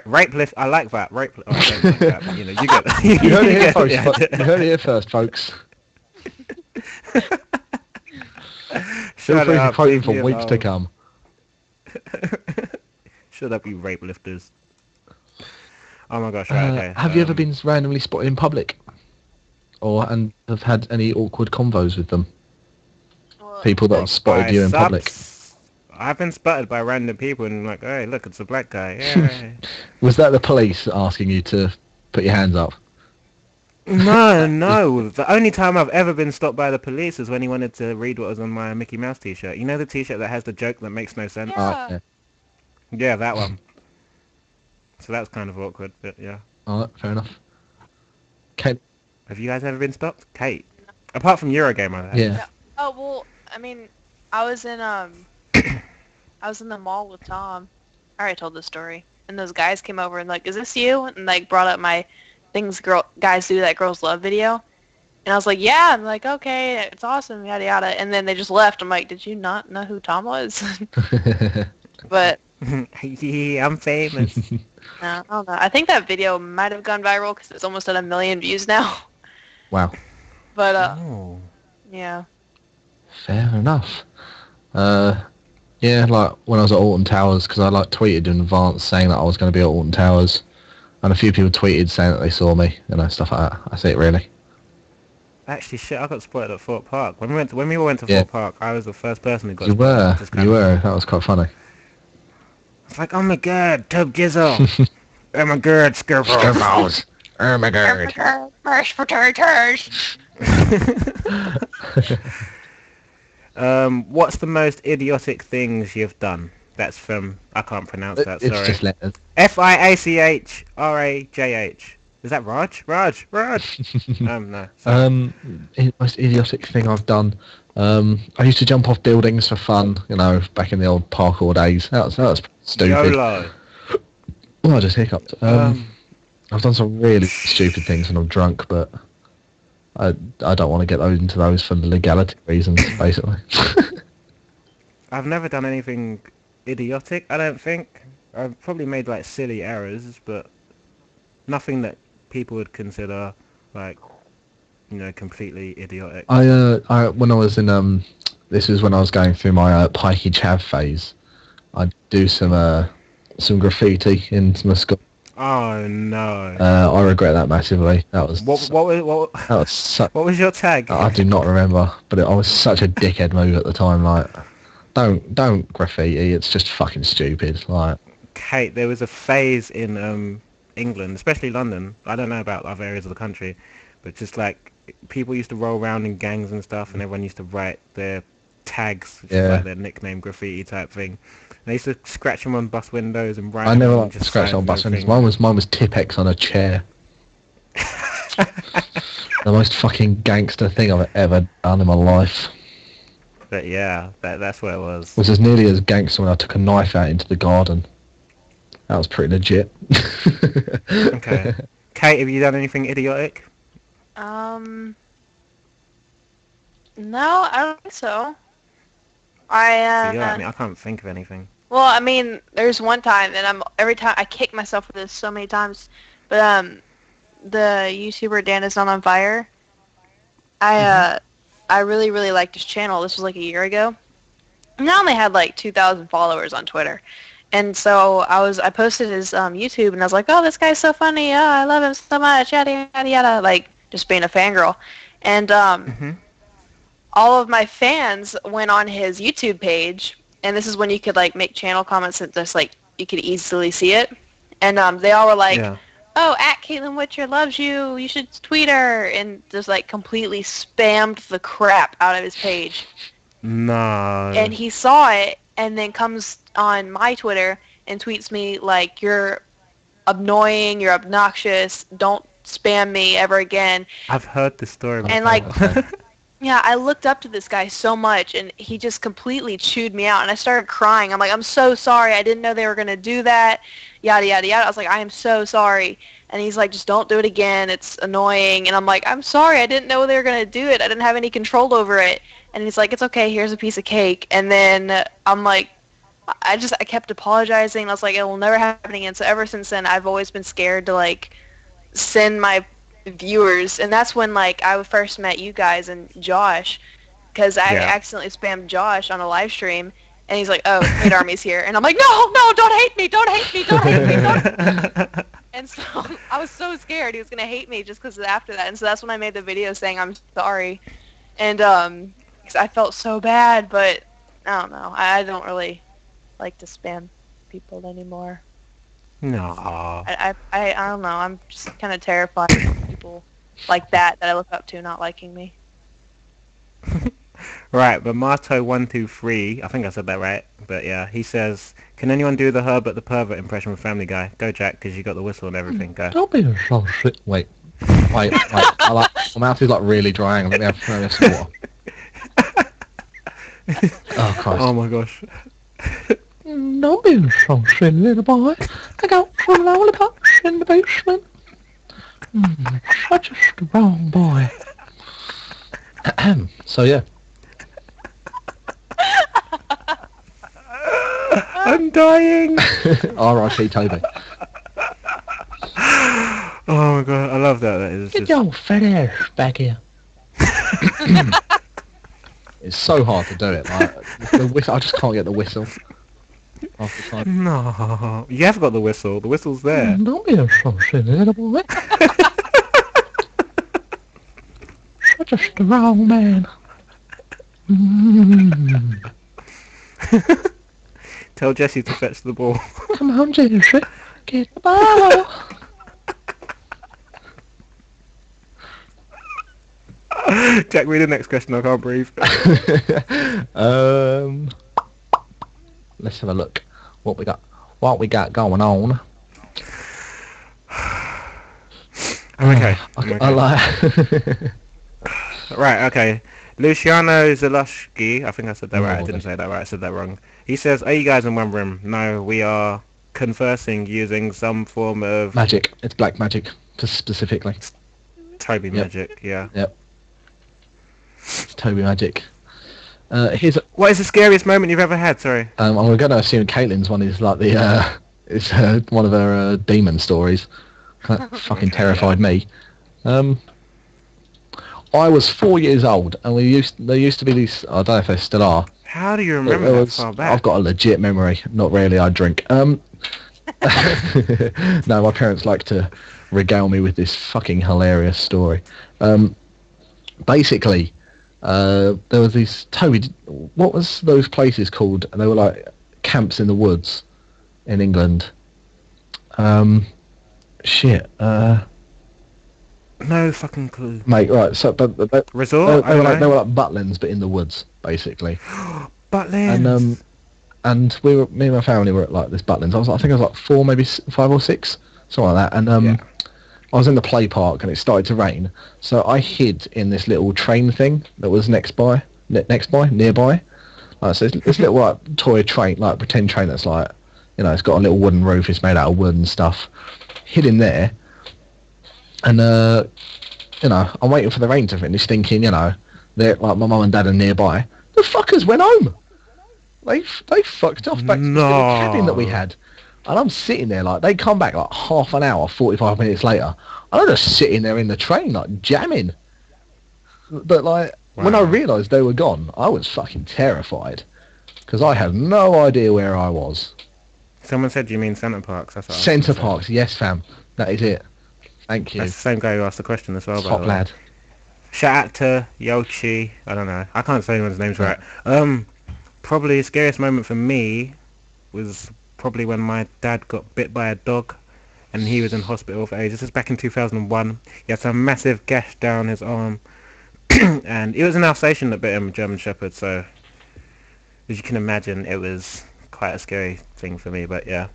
Rape lift. I like that. Rape. Oh, I don't like that, but, you know, you get. You heard it here, folks. Yeah. You heard it here first, folks. Feel Shut free to up, quote him leave for me weeks to alone. come. Shut up, you rape lifters. Oh my gosh, right, okay. Have you ever been randomly spotted in public? And have had any awkward convos with them? Well, People that have spotted by you in public. I've been spotted by random people and like, hey, look, it's a black guy. Yeah. Was that the police asking you to put your hands up? No. The only time I've ever been stopped by the police is when he wanted to read what was on my Mickey Mouse t-shirt. You know the t-shirt that has the joke that makes no sense? Yeah. Yeah. Yeah, that one. So that's kind of awkward, but yeah. Alright, fair enough. Kate? Have you guys ever been stopped? Kate? Apart from Eurogame, I Yeah. Oh well, I mean, I was in the mall with Tom. I already told this story. And those guys came over and like, is this you? And like brought up my things guys do that girls love video. And I was like, yeah. I'm like, okay, it's awesome, yada yada. And then they just left. I'm like, did you not know who Tom was? But yeah, I'm famous. no, I don't know. I think that video might have gone viral because it's almost at 1 million views now. Wow. But Oh. yeah. Fair enough. Yeah, like when I was at Alton Towers, because I like tweeted in advance saying that I was going to be at Alton Towers, and a few people tweeted saying that they saw me, stuff like that. That's it, really. Actually, shit, I got spotted at Fort Park. When we all went to Yeah. Fort Park, I was the first person who got You spotted. were. That was quite funny. It's like, oh my god, Tub Jizzle. Oh my god, Scareballs. Oh my god. Mashed potatoes. What's the most idiotic things you've done? That's from, I can't pronounce that, It's sorry. just letters. FIACHRAJH. Is that Raj? Raj. No. Sorry. Most idiotic thing I've done. I used to jump off buildings for fun, back in the old parkour days. That was stupid. YOLO. Oh, I just hiccuped. I've done some really stupid things when I'm drunk, but I don't want to get into those for legality reasons, basically. I've never done anything idiotic, I don't think. I've probably made like silly errors, but nothing that people would consider like, completely idiotic. I when I was in this is when I was going through my pikey chav phase. I'd do some graffiti in my school. Oh no. I regret that massively. That was What was your tag? I do not remember, but I was such a dickhead move at the time. Like, don't graffiti. It's just fucking stupid. Like, Kate, there was a phase in England, especially London. I don't know about other areas of the country, but just like people used to roll around in gangs and stuff, and everyone used to write their tags, which is like their nickname graffiti type thing. And they used to scratch them on bus windows and write. I never like scratched on bus windows. Mine was Tipex on a chair. The most fucking gangster thing I've ever done in my life. But yeah, that's what it was. It was as nearly as gangster when I took a knife out into the garden. That was pretty legit. Okay. Kate, have you done anything idiotic? No, I don't think so. I can't think of anything. Well, I mean, there's one time, and every time I kick myself for this so many times, but the YouTuber Dan is Not on Fire. I really really liked his channel. This was like a year ago. And I only had like 2,000 followers on Twitter, and so I posted his YouTube, and I was like, oh, this guy's so funny. Oh, I love him so much. Yada yada yada. Like just being a fangirl, and all of my fans went on his YouTube page, and this is when you could like make channel comments and just like you could easily see it, and they all were like, oh, @Caitlin Witcher loves you, you should tweet her, and just like completely spammed the crap out of his page. No. And he saw it and then comes on my Twitter and tweets me like, you're annoying, you're obnoxious, don't spam me ever again. I've heard the story before. And like yeah, I looked up to this guy so much, and he just completely chewed me out, and I started crying. I'm like, I'm so sorry. I didn't know they were going to do that, yada, yada, yada. I was like, I am so sorry. And he's like, just don't do it again. It's annoying. And I'm like, I'm sorry. I didn't know they were going to do it. I didn't have any control over it. And he's like, it's okay. Here's a piece of cake. And then I'm like, I kept apologizing. I was like, it will never happen again. So ever since then, I've always been scared to, like, send my viewers, and that's when like I first met you guys and Josh, because I accidentally spammed Josh on a live stream, and he's like, "Oh, Hate Army's here," and I'm like, "No, don't hate me, don't hate me, don't hate me." And so I was so scared he was gonna hate me just because after that, and so that's when I made the video saying I'm sorry, and 'cause I felt so bad, but I don't know, I don't really like to spam people anymore. No. I don't know, I'm just kind of terrified of people like that I look up to not liking me. Right, but Marto123, I think I said that right, but yeah, he says, can anyone do the Herbert the Pervert impression with Family Guy? Go, Jack, because you got the whistle and everything. Go. Don't be so shit. Wait. My mouth is like really drying. Let me have some water. Oh, Christ. Oh my gosh. Don't be so silly, little boy. I got some lollipops in the basement. Such a strong boy. So, yeah. I'm dying. R.I.P. Toby. Oh my god, I love that. That is Get your fat ass back here. It's so hard to do it. Like, the whistle, I just can't get the whistle. Half the time. No, you have got the whistle. The whistle's there. Don't be a so silly, little boy. Such a strong man. Tell Jesse to fetch the ball. Come on, Jesse. Get the ball. Jack, read the next question. I can't breathe. Let's have a look. What we got going on. Okay. I like. Right, okay. Luciano Zalewski, I think I said that right. I didn't say that right. I said that wrong. He says, are you guys in one room? No, we are conversing using some form of... magic. It's black magic, specifically. Toby magic, yeah. Yep. It's Toby magic. Here's what is the scariest moment you've ever had? Sorry. I'm going to assume Caitlin's one is like the... it's one of her demon stories. That fucking terrified me. I was 4 years old, and there used to be these. I don't know if they still are. How do you remember that far back? I've got a legit memory. Not really. I drink. No, my parents like to regale me with this fucking hilarious story. Basically, there was these Toby. What was those places called? They were like camps in the woods in England. Shit. No fucking clue. Mate, right, so but resort? They were like Butlins, but in the woods, basically. Butlins. And me and my family were at like this Butlins. I think I was like 4, maybe 5 or 6, something like that. And I was in the play park, and it started to rain. So I hid in this little train thing that was nearby. So this little like toy train, like pretend train that's like, it's got a little wooden roof. It's made out of wood and stuff. Hid in there. And, I'm waiting for the rain to finish, thinking, they're like my mum and dad are nearby. The fuckers went home. They fucked off back to the little cabin that we had. And I'm sitting there, like, they come back like half an hour, 45 minutes later. And I'm just sitting there in the train, like, jamming. But, like, when I realised they were gone, I was fucking terrified. Because I had no idea where I was. Someone said you mean Centre Parks. That's what Centre Parks, yes, fam. That is it. Thank you. That's the same guy who asked the question as well. Top lad. Shout out to Yoshi. I don't know. I can't say anyone's names right. Probably the scariest moment for me was probably when my dad got bit by a dog, and he was in hospital for ages. This is back in 2001. He had some massive gash down his arm, and it was an Alsatian that bit him, German Shepherd. So, as you can imagine, it was quite a scary thing for me. But yeah.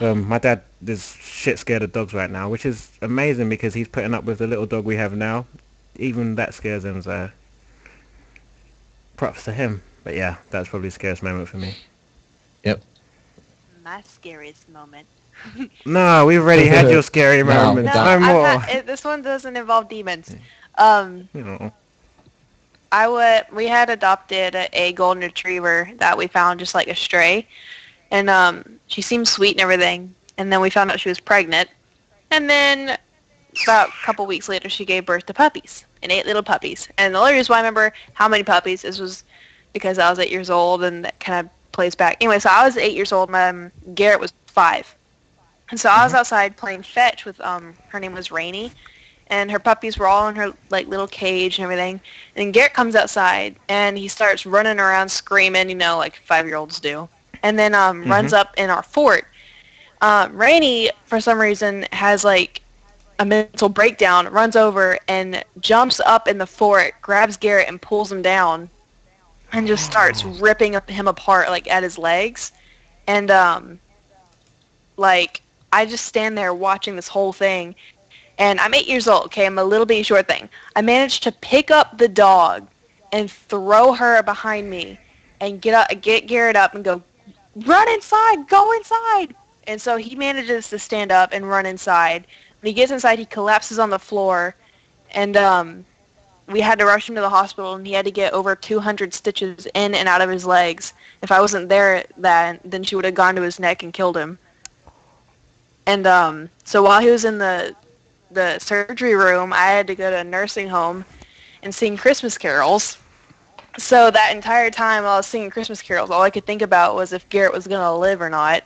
My dad is shit scared of dogs right now, which is amazing because he's putting up with the little dog we have now. Even that scares him, so props to him. But yeah, that's probably the scariest moment for me. Yep. My scariest moment. No, we've already had your scary moment. No more. This one doesn't involve demons. We had adopted a golden retriever that we found just like a stray. And she seemed sweet and everything. And then we found out she was pregnant. And then about a couple weeks later, she gave birth to puppies. and 8 little puppies. And the only reason why I remember how many puppies was because I was 8 years old, and that kind of plays back. Anyway, so I was 8 years old. Garrett was 5. And so I was outside playing fetch with, her name was Rainey. And her puppies were all in her like little cage and everything. And Garrett comes outside and he starts running around screaming, like 5-year-olds do. And then runs up in our fort. Rainey, for some reason, has like a mental breakdown, runs over and jumps up in the fort, grabs Garrett and pulls him down, and just starts ripping him apart like at his legs. And like I just stand there watching this whole thing. And I'm 8 years old, okay? I'm a little bitty short thing. I managed to pick up the dog and throw her behind me and get Garrett up and go, run inside, go inside. And so he manages to stand up and run inside. When he gets inside, he collapses on the floor. And we had to rush him to the hospital, and he had to get over 200 stitches in and out of his legs. If I wasn't there then she would have gone to his neck and killed him. And so while he was in the surgery room, I had to go to a nursing home and sing Christmas carols. So that entire time while I was singing Christmas carols, all I could think about was if Garrett was going to live or not.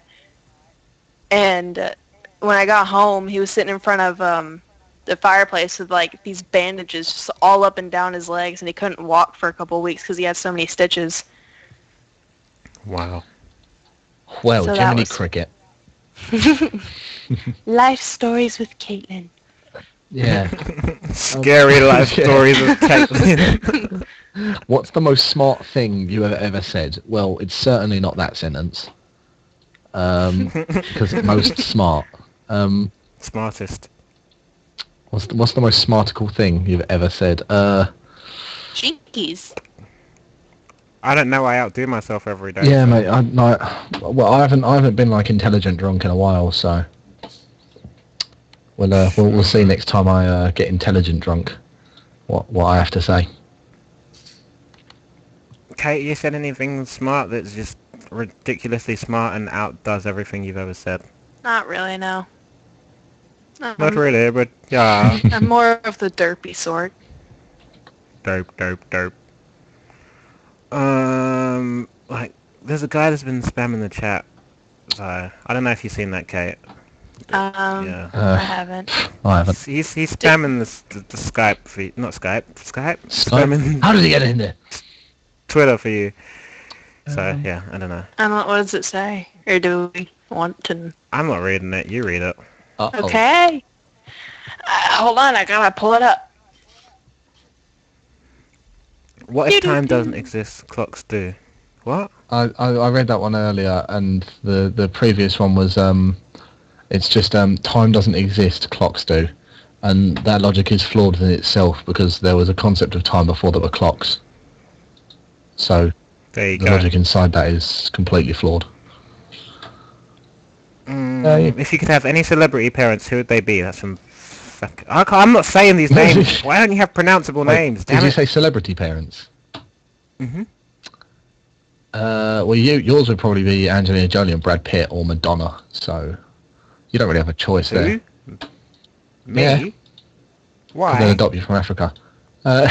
And when I got home, he was sitting in front of the fireplace with like these bandages just all up and down his legs, and he couldn't walk for a couple of weeks because he had so many stitches. Wow. Well, So Jiminy Cricket. Life stories with Caitlin. Yeah. Scary life stories of Caitlin. What's the most smart thing you have ever said? Well, it's certainly not that sentence. Because most smart. Smartest. What's the most smartical thing you've ever said? Jinkies. I don't know. I outdo myself every day. Yeah, mate. I haven't been like intelligent drunk in a while, so we'll see next time I get intelligent drunk what I have to say. Kate, you said anything smart that's just ridiculously smart and outdoes everything you've ever said? Not really, no. Not really, but yeah. I'm more of the derpy sort. Dope. Like, there's a guy that's been spamming the chat. So, I don't know if you've seen that, Kate. Yeah. I haven't. I haven't. He's spamming the Skype feed. Not Skype. Skype? Spamming How did he get in there? Twitter for you. So, yeah, I don't know. What does it say? Or do we want to... I'm not reading it. You read it. Uh-oh. Okay. Hold on, I gotta pull it up. What if time doesn't exist, clocks do? What? I read that one earlier, and the previous one was it's just time doesn't exist, clocks do, and that logic is flawed in itself because there was a concept of time before there were clocks. So There you the go. logic inside that is completely flawed. If you could have any celebrity parents, who would they be? That's some... I'm not saying these names. Why don't you have pronounceable names? Did you say celebrity parents? Mm-hmm. Well, yours would probably be Angelina Jolie and Brad Pitt or Madonna, so you don't really have a choice there. Me? Yeah. Why? They'll adopt you from Africa. Oh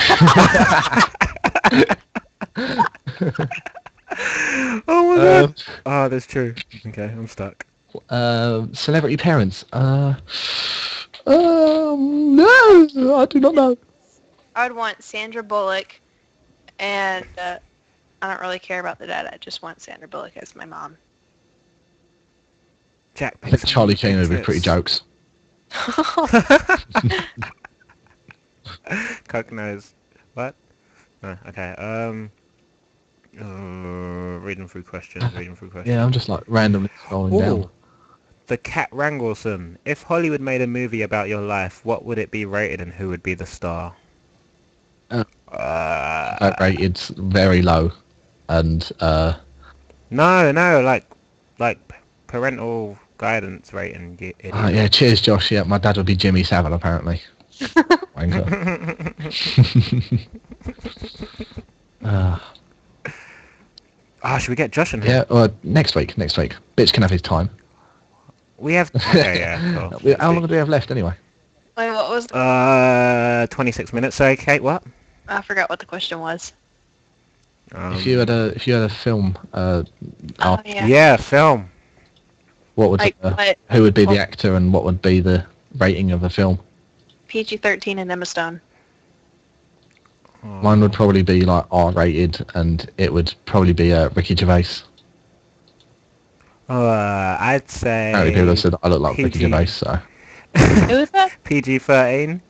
my god. Oh, that's true. Okay, I'm stuck. Celebrity parents. No, I do not know. I would want Sandra Bullock, and I don't really care about the dad. I just want Sandra Bullock as my mom. Jack. I think Charlie Sheen would be pretty jokes. Coke nose. What? No, okay. Reading through questions. Yeah, I'm just like randomly scrolling down. Ooh, the Cat Wrangleson. If Hollywood made a movie about your life, what would it be rated and who would be the star? That rated very low, and No, like parental guidance rating. yeah. Cheers, Josh. Yeah, my dad would be Jimmy Savile apparently. Wanker. Should we get Josh in here? Yeah, next week. Bitch can have his time. We have... Okay, yeah. Cool. How long do we have left anyway? Wait, what was? 26 minutes. Sorry, Kate. What? I forgot what the question was. If you had a film, Oh yeah. Yeah, film. what would Like what? who would be the actor and what would be the rating of the film? PG-13 and Emma Stone. Mine would probably be like R-rated, and it would probably be Ricky Gervais. I'd say. Apparently people have said I look like Ricky PG. Gervais, so Who is that? PG-13.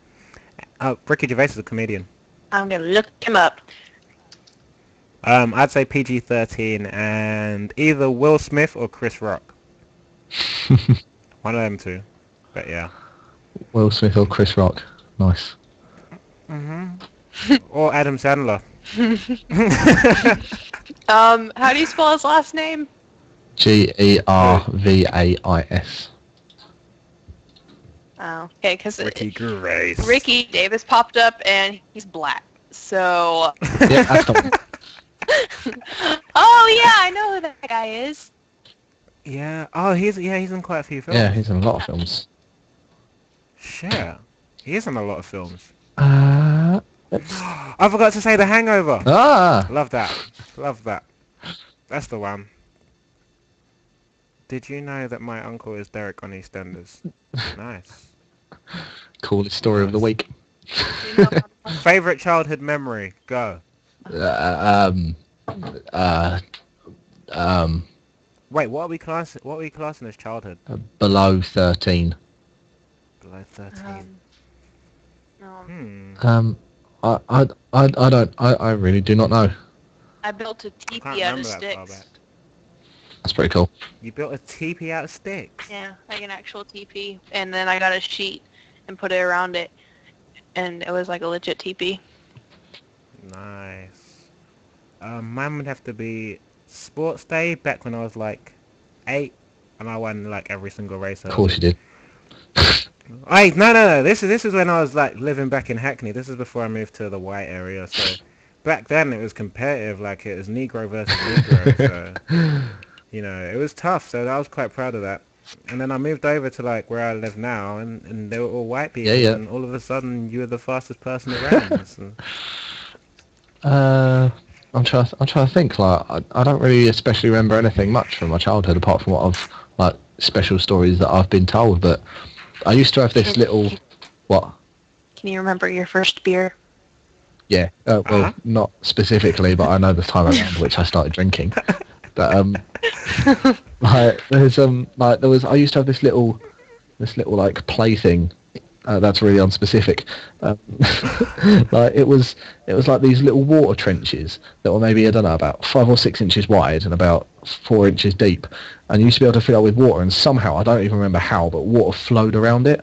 Ricky Gervais is a comedian. I'm gonna look him up. I'd say PG-13 and either Will Smith or Chris Rock. One of them two. But yeah. Will Smith or Chris Rock. Nice. Or Adam Sandler. How do you spell his last name? Gervais. Oh, okay, because Ricky Gervais. Ricky Davis popped up and he's black. So. Yeah, that's the one. Oh yeah, I know who that guy is. Yeah. Oh, he's in quite a few films. Yeah, he's in a lot of films. Shit. He is in a lot of films. Uh, I forgot to say The Hangover. Love that. Love that. That's the one. Did you know that my uncle is Derek on EastEnders? Nice. Coolest story of the week. You know, Favorite childhood memory? Go. Wait, what are we classing as childhood? Below 13. Below 13. no, I really do not know. I built a I can't teepee out of remember that far sticks. back. That's pretty cool. You built a teepee out of sticks? Yeah, like an actual teepee, and then I got a sheet and put it around it, and it was like a legit teepee. Nice. Mine would have to be sports day back when I was like 8 and I won like every single race. Of course you did. No. This is when I was like living back in Hackney. This is before I moved to the white area. So back then it was competitive, like it was Negro versus Negro. So you know, it was tough. So I was quite proud of that. And then I moved over to like where I live now, and they were all white people. Yeah. And all of a sudden you were the fastest person around. So. I'm trying to think. Like, I don't really especially remember anything much from my childhood apart from what I've like special stories that I've been told. But I used to have this little what? Can you remember your first beer? Yeah. Well, not specifically, but I know the time around which I started drinking. But like there's like there was I used to have this little like plaything. That's really unspecific. Like it was like these little water trenches that were maybe, I don't know, about 5 or 6 inches wide and about 4 inches deep, and you used to be able to fill up with water, and somehow, I don't even remember how, but water flowed around it,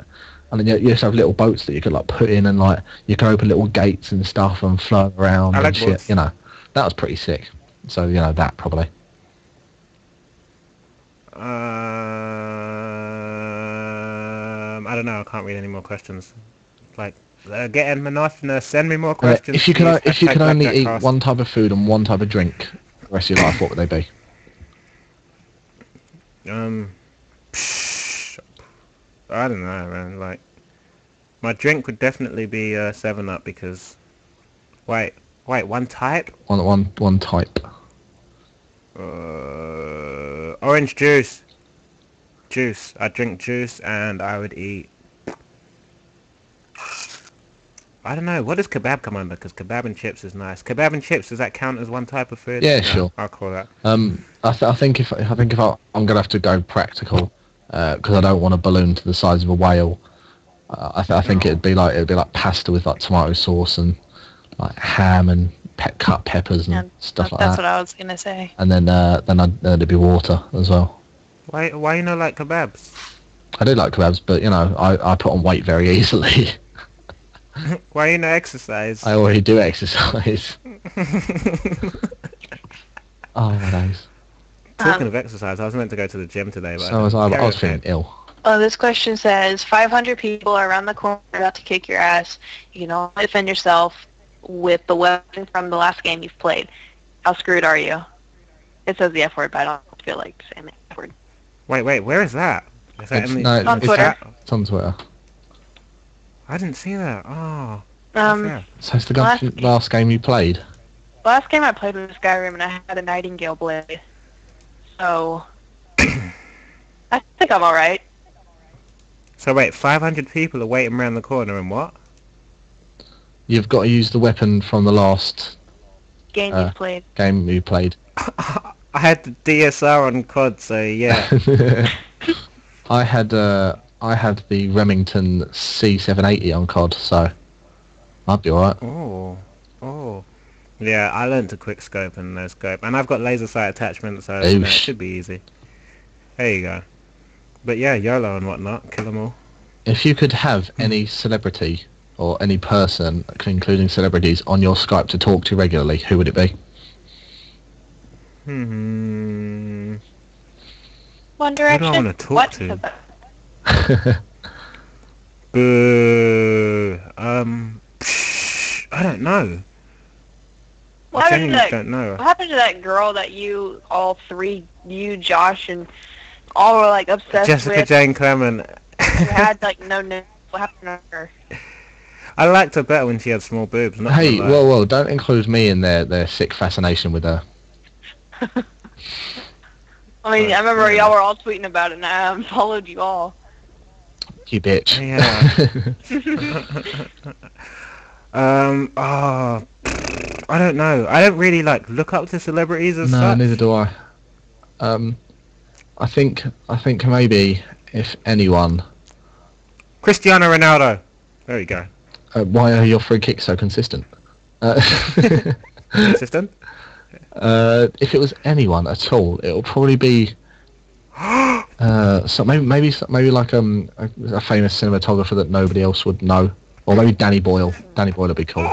and then you used to have little boats that you could like put in, and like you could open little gates and stuff and flow around and shit. Boats. You know, that was pretty sick. So you know that probably. I don't know. I can't read any more questions. Like, getting monotonous. Send me more questions. If you could only eat BlackJack one type of food and one type of drink for the rest of your life, what would they be? I don't know, man. Like, my drink would definitely be 7-Up because. Wait, one type? One type. Orange juice. I'd drink juice and I would eat. I don't know. What does kebab come under? Because kebab and chips is nice. Kebab and chips, does that count as one type of food? Yeah, No, sure. I'll call that. I think if I'm gonna have to go practical, because I don't want a balloon to the size of a whale. I think it'd be like pasta with like tomato sauce and like ham and cut peppers and stuff like That's that. what I was gonna say. And then it'd be water as well. Why you not like kebabs? I do like kebabs, but you know I put on weight very easily. Why you not exercise? I already do exercise. Oh my days. Talking of exercise, I was meant to go to the gym today, but So was I, but I was feeling ill. Oh, this question says 500 people are around the corner about to kick your ass. You can only defend yourself with the weapon from the last game you've played. How screwed are you? It says the F word, but I don't feel like saying the F word. Wait, where is that? Is that It's, in the, no, On it's, Twitter. it's on Twitter. I didn't see that. Oh, Um, fair. So it's the Last last game you played? last game I played was Skyrim, and I had a Nightingale blade. So I think I'm all right. So wait, 500 people are waiting around the corner and what? You've got to use the weapon from the last Game you've played. game you played. I had the DSR on COD, so yeah. I had the Remington C780 on COD, so I'd be alright. Oh. Yeah, I learned to quick scope and no scope, and I've got laser sight attachment, so you know, it should be easy. There you go. But yeah, YOLO and whatnot, kill them all. If you could have any celebrity or any person, including celebrities, on your Skype to talk to regularly, who would it be? One Direction. Who do I want to talk What? to? Boo. I don't know. What I happened, genuinely don't know. what happened to that girl that you, all three, you, Josh, and all were like obsessed Jessica with? Jane Clement. Who had like no name. What happened to her? I liked her better when she had small boobs. Not Hey, gonna lie. whoa, don't include me in their sick fascination with her. I mean, I remember y'all were all tweeting about it, and I unfollowed you all. You bitch. Yeah. I don't know. I don't really like look up to celebrities as No, such. neither do I. I think maybe if anyone. Cristiano Ronaldo. There you go. Why are your free kicks so consistent? Consistent. If it was anyone at all, it'll probably be. So maybe like a famous cinematographer that nobody else would know, or maybe Danny Boyle. Danny Boyle would be cool.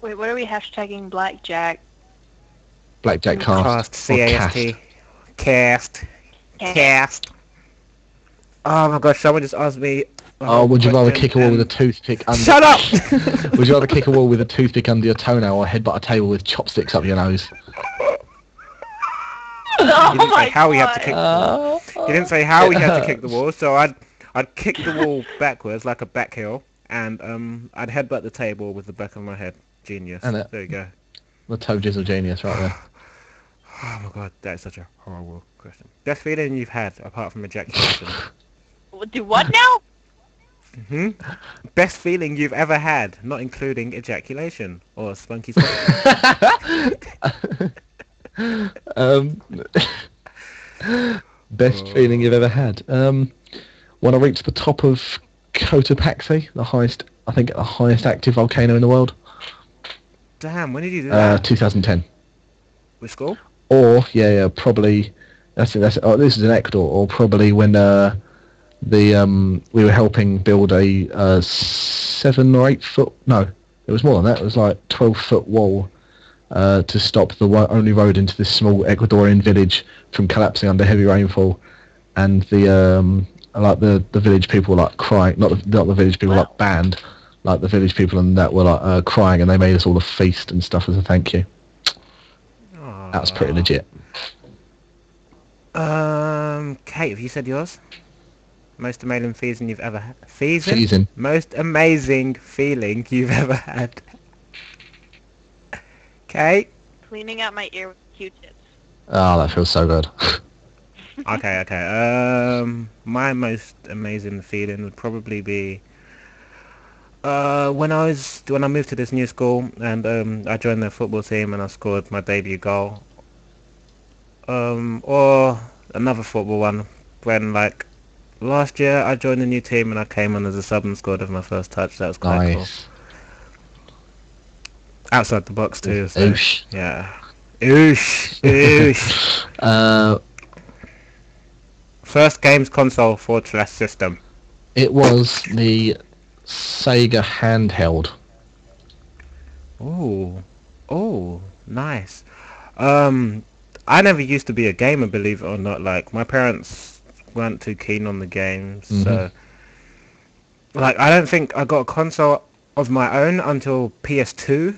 Wait, what are we hashtagging BlackJack? BlackJack Cast. cast. Or C-A-S-T. Cast. Oh my gosh, someone just asked me... Oh, would you rather kick a wall with a toothpick under... Shut up! Would you rather kick a wall with a toothpick under your toenail or headbutt a table with chopsticks up your nose? Oh You didn't my say how we had to God. kick the wall. You didn't say how we had to kick the wall, so I'd kick the wall backwards like a back heel, and I'd headbutt the table with the back of my head. Genius. And There you go. The toe jizzle genius right there. Oh my god, that is such a horrible question. Best feeling you've had apart from ejaculation? Do what now? Best feeling you've ever had, not including ejaculation or spunky sweat. Best feeling you've ever had. When I reached the top of Cotopaxi, the highest active volcano in the world. Damn, when did you do that? 2010. With school? Or probably this is in Ecuador, or probably when we were helping build a 7 or 8 foot, no, it was more than that, it was like 12-foot wall to stop the only road into this small Ecuadorian village from collapsing under heavy rainfall, and the village people were like crying, not the village people, like band, like the village people and that were like crying, and they made us all a feast and stuff as a thank you. That was pretty legit. Kate, have you said yours? Most amazing feeling you've ever had? Feeling. Most amazing feeling you've ever had. Kate? Cleaning out my ear with Q-tips. Oh, that feels so good. Okay. My most amazing feeling would probably be when I moved to this new school and I joined the football team and I scored my debut goal. Or another football one when like last year I joined a new team and I came on as a sub and scored with my first touch. That was quite cool. Outside the box too. So, Oosh. Yeah. Oosh. First games console / system. It was the Sega handheld. Oh, nice. I never used to be a gamer, believe it or not. Like my parents weren't too keen on the games, so like I don't think I got a console of my own until PS2,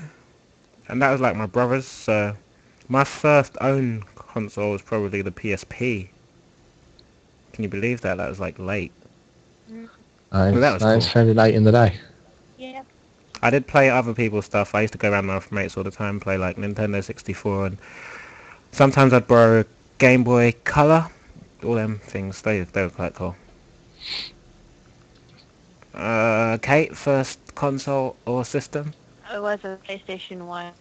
and that was like my brother's. So my first own console was probably the PSP. Can you believe that? That was like late. Well, that was It's cool. fairly late in the day. Yeah. I did play other people's stuff. I used to go around with my mates all the time, play like Nintendo 64, and sometimes I'd borrow a Game Boy Color. All them things, they were quite cool. Kate, first console or system? It was a PlayStation 1.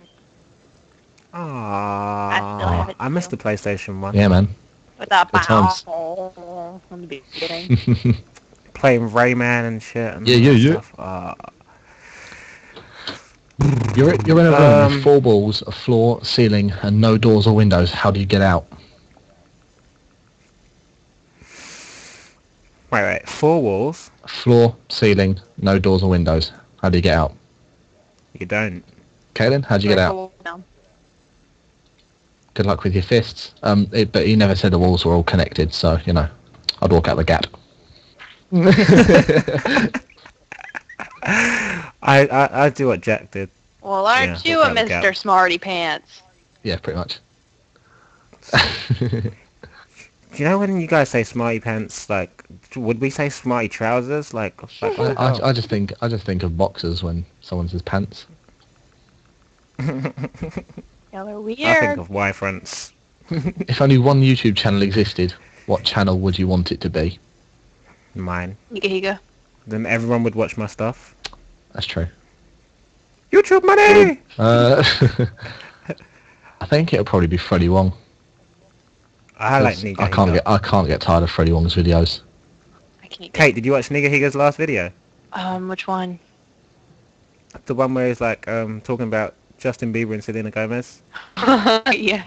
Ah, still have it I missed too. the PlayStation 1. Yeah, man. With that Good times. from the beginning. Playing Rayman and shit and Yeah, all yeah, that yeah. stuff. You're in a room Um, with 4 walls, a floor, ceiling, and no doors or windows. How do you get out? Wait. 4 walls? Floor, ceiling, no doors or windows. How do you get out? You don't. Caitlin, how do you get out? Good luck with your fists. But he never said the walls were all connected, so, you know, I'd walk out the gap. I do what Jack did. Well, aren't Yeah, you walk a out the gap. Mr. Smarty Pants? Yeah, pretty much. Do you know when you guys say smarty pants, like, would we say smarty trousers? Like what the hell? I just think of boxers when someone says pants. Y'all are weird. I think of Y fronts. If only one YouTube channel existed, what channel would you want it to be? Mine. Higa. Then everyone would watch my stuff. That's true. YouTube money! I think it'll probably be Freddie Wong. I like 'cause Nigga I can't get tired of Freddie Wong's videos. I can't. Kate, did you watch Nigga Higa's last video? Which one? The one where he's like talking about Justin Bieber and Selena Gomez. Yeah.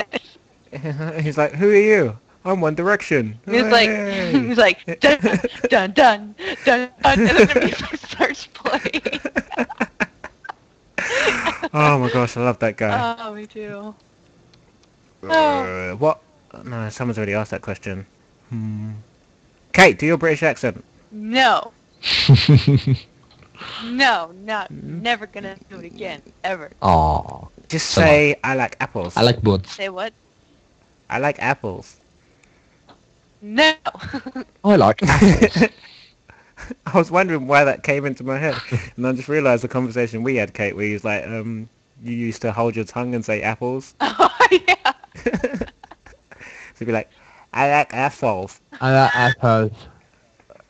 He's like, who are you? I'm One Direction. He's like, Hey. he's like, dun, dun, dun, dun, dun, and then the music starts playing. Oh my gosh, I love that guy. Oh, me too. What? No, someone's already asked that question. Kate, do your British accent. No. No, never gonna do it again, ever. Aww. Just Come say, I like apples. I like buds. Say what? I like apples. No. I like apples. I was wondering why that came into my head, and I just realised the conversation we had, Kate, where he was like, you used to hold your tongue and say apples. Oh, yeah. So you'd be like, I like assholes. I like apples.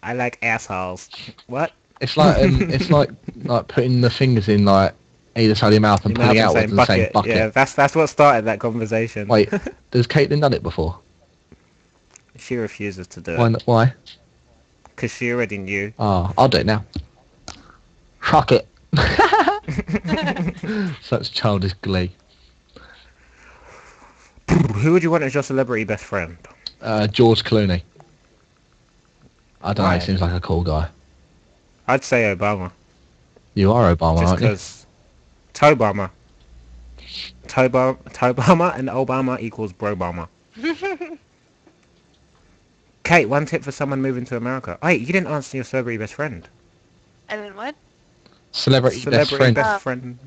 I like assholes. What? It's like putting the fingers in like either side of your mouth and Your mouth pulling in out with the same bucket. Yeah, that's what started that conversation. Wait, has Caitlin done it before? She refuses to do Why? it. Why? Because she already knew. Oh, I'll do it now. Fuck it. Such childish glee. Who would you want as your celebrity best friend? George Clooney. I don't know, Why? he seems like a cool guy. I'd say Obama. You are Obama, Just aren't you? because Tobama. Tobama and Obama equals Brobama. Kate, one tip for someone moving to America. Wait, you didn't answer your celebrity best friend. And then what? Celebrity best friend. best friend.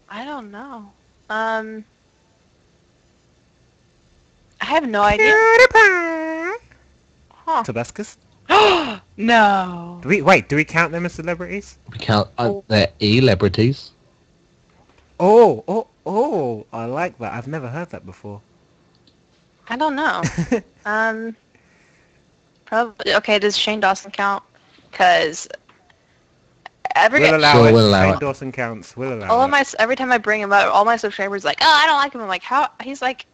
I don't know. I have no idea. Huh. Tabascus? No. Do we count them as celebrities? We count they're celebrities. Oh, I like that. I've never heard that before. I don't know. Probably. Okay, does Shane Dawson count? Because We'll allow Sure, it. we'll allow Shane it. Dawson counts. We'll allow all it. of my every time I bring him up, all my subscribers are like, oh, I don't like him. I'm like, how? He's like,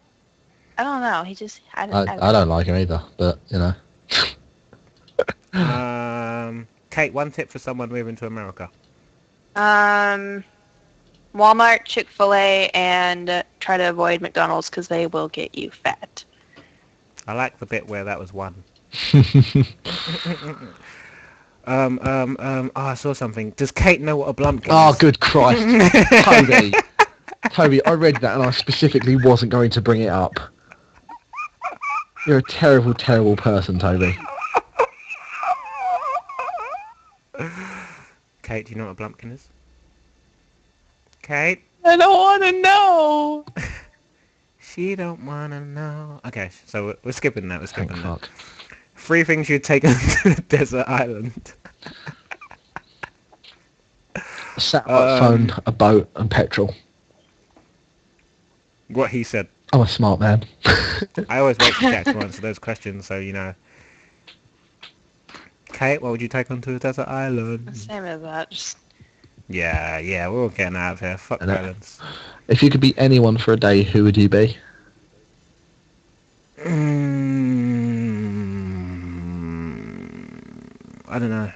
I don't know. He just I don't like him either, but you know. Kate, one tip for someone moving to America. Walmart, Chick-fil-A, and try to avoid McDonald's because they will get you fat. I like the bit where that was one. I saw something. Does Kate know what a blumpkin Oh, is? good Christ. Toby. Toby, I read that and I specifically wasn't going to bring it up. You're a terrible, terrible person, Toby. Kate, do you know what a blumpkin is? Kate? I don't want to know. She don't wanna know. Okay, so we're skipping that. We're Thank skipping that. fuck. 3 things you'd take to a desert island. A satellite phone, a boat, and petrol. What he said. I'm a smart man. I always wait for Jack to answer those questions, so you know. Kate, what would you take onto a desert island? Same as that. Just Yeah, we're all getting out of here. Fuck And, islands. If you could be anyone for a day, who would you be? I don't know.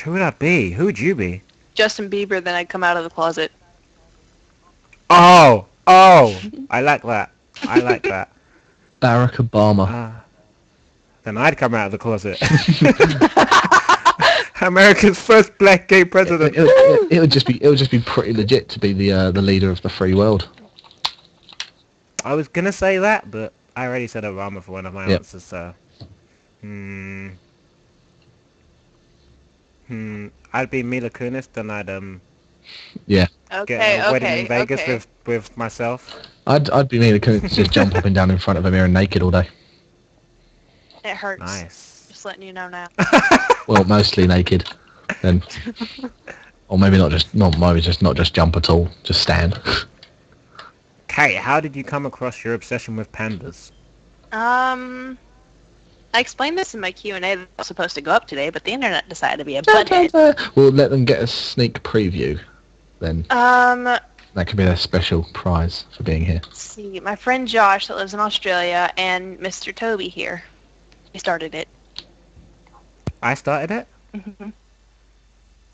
Who would I be? Who would you be? Justin Bieber, then I'd come out of the closet. Oh! I like that. I like that. Barack Obama. Then I'd come out of the closet. America's first black gay president. It would just be pretty legit to be the leader of the free world. I was gonna say that, but I already said Obama for one of my answers, so. I'd be Mila Kunis, then I'd Yeah. get a wedding in Vegas with myself. I'd be me that couldn't just jump up and down in front of a mirror naked all day. It hurts. Nice. Just letting you know now. Well, mostly naked, then, or maybe not just jump at all, just stand. Kate, how did you come across your obsession with pandas? I explained this in my Q&A that was supposed to go up today, but the internet decided to be a butthead. We'll let them get a sneak preview, then. That could be their special prize for being here. Let's see, my friend Josh that lives in Australia and Mr. Toby here. He started it. I started it? Mhm.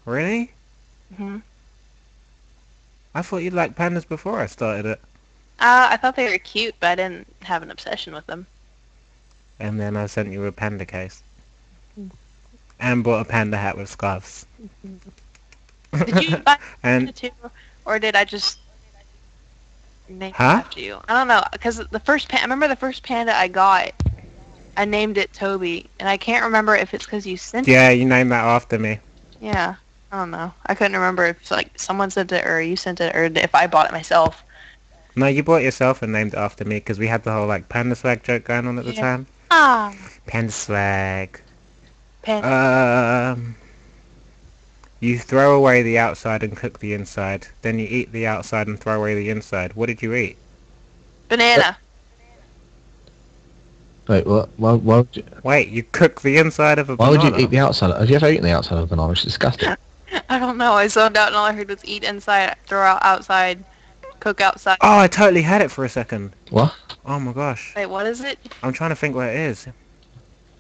Really? Mhm. I thought you'd like pandas before I started it. I thought they were cute, but I didn't have an obsession with them. And then I sent you a panda case. And bought a panda hat with scarves. Did you buy And it too, or did I just name it Huh? after you? I don't know, because I remember the first panda I got, I named it Toby, and I can't remember if it's because you sent it. yeah, you named that after me. Yeah, I don't know. I couldn't remember if like someone sent it or you sent it or if I bought it myself. No, you bought it yourself and named it after me because we had the whole like panda swag joke going on at the Yeah. time. Ah, Panda swag. panda. You throw away the outside and cook the inside. Then you eat the outside and throw away the inside. What did you eat? Banana. Wait, what? Why would you? Wait, you cook the inside of a Why banana? would you eat the outside? Have you ever eaten the outside of a banana? It's disgusting. I don't know. I zoned out and all I heard was eat inside, throw out outside, cook outside. Oh, I totally had it for a second. What? Oh my gosh. Wait, what is it? I'm trying to think what it is.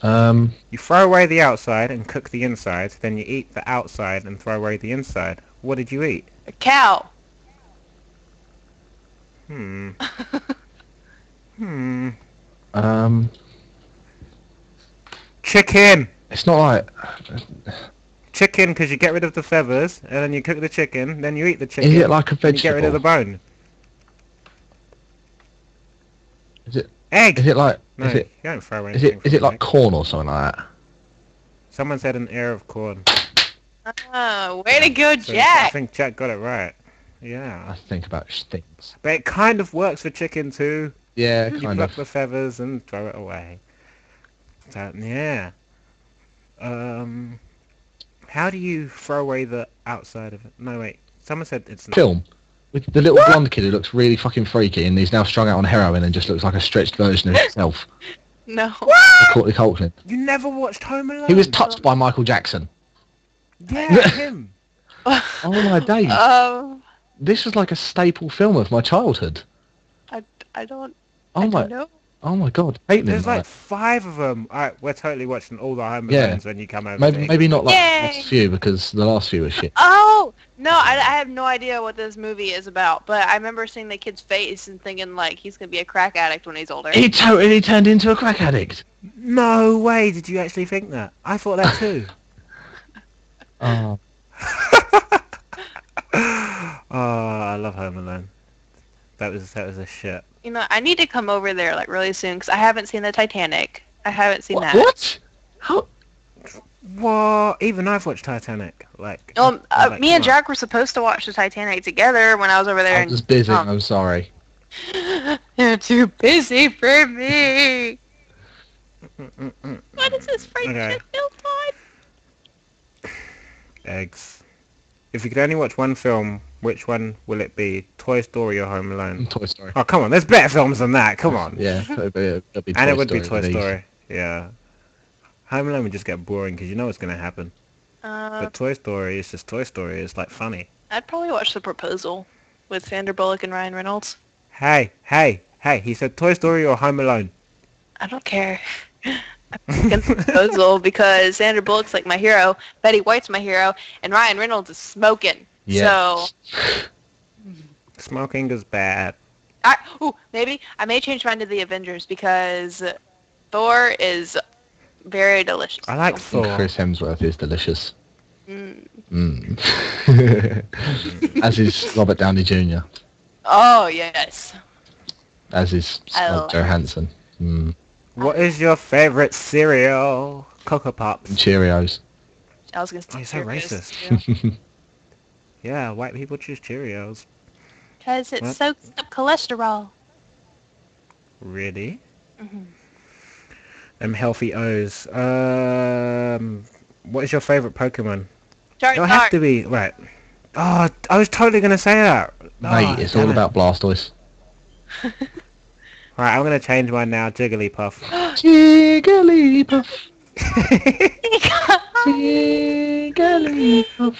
Um, You throw away the outside and cook the inside. Then you eat the outside and throw away the inside. What did you eat? A cow. Chicken! it's not like Chicken, because you get rid of the feathers, and then you cook the chicken, then you eat the chicken, Is it like a and you get rid of the vegetable? bone. Is it? Egg! Is it like? No, Is it? you don't throw Is anything it? Is from it like egg. corn or something like that? Someone said an ear of corn. Oh, way to go, So I Jack! think Jack got it right. Yeah. I think about things. But it kind of works for chicken too. Yeah, You kind pluck of. the feathers and throw it away. So, yeah. How do you throw away the outside of it? No, wait. Someone said it's not. Film with the little blonde kid who looks really fucking freaky, and he's now strung out on heroin and just looks like a stretched version of himself. No. Courtney Culkin. You never watched Home Alone? He was touched by Michael Jackson. Yeah, him. Oh my days! This was like a staple film of my childhood. I don't. Oh I my! don't know. Oh my God! Hating There's him. like 5 of them. Alright, we're totally watching all the Home Yeah. Alones when you come over. Maybe not like Yay! the last few, because the last few were shit. Oh no, I have no idea what this movie is about. But I remember seeing the kid's face and thinking like he's gonna be a crack addict when he's older. He totally turned into a crack addict. No way, did you actually think that? I thought that too. Oh, Oh, I love Home Alone. That was a shit. You know, I need to come over there like really soon because I haven't seen the Titanic. I haven't seen that. what? How? What? Even I've watched Titanic. Like, Well, I was like, me and come on. Jack were supposed to watch the Titanic together when I was over there. I was busy. I'm sorry. You're too busy for me. What is this friendship Okay. built on? Eggs. If you could only watch one film, which one will it be? Toy Story or Home Alone? Toy Story. Oh, come on. There's better films than that. Come on. Yeah, it'd be Toy And it would be Story, Toy these. Story. Yeah. Home Alone would just get boring because you know what's going to happen. But Toy Story is just Toy Story. It's like funny. I'd probably watch The Proposal with Sandra Bullock and Ryan Reynolds. Hey. He said Toy Story or Home Alone. I don't care. I'm picking The Proposal because Sandra Bullock's like my hero, Betty White's my hero, and Ryan Reynolds is smoking. Yeah. So Smoking is bad. maybe I may change mine to The Avengers because Thor is very delicious. I like And Thor. Chris Hemsworth is delicious. Mm. As is Robert Downey Jr. Oh yes. As is I Scarlett love Johansson. What is your favorite cereal? Cocoa Pops. Cheerios. I was gonna say Oh, you're so Cheerios, racist. too. Yeah, white people choose Cheerios. Because it What? soaks up cholesterol. Really? Mhm. Them healthy O's. What is your favorite Pokemon? Charizard. It'll have to be right. Oh, I was totally gonna say that. Mate, it's all about Blastoise. Right, I'm gonna change mine now. Jigglypuff. Jigglypuff. Jigglypuff.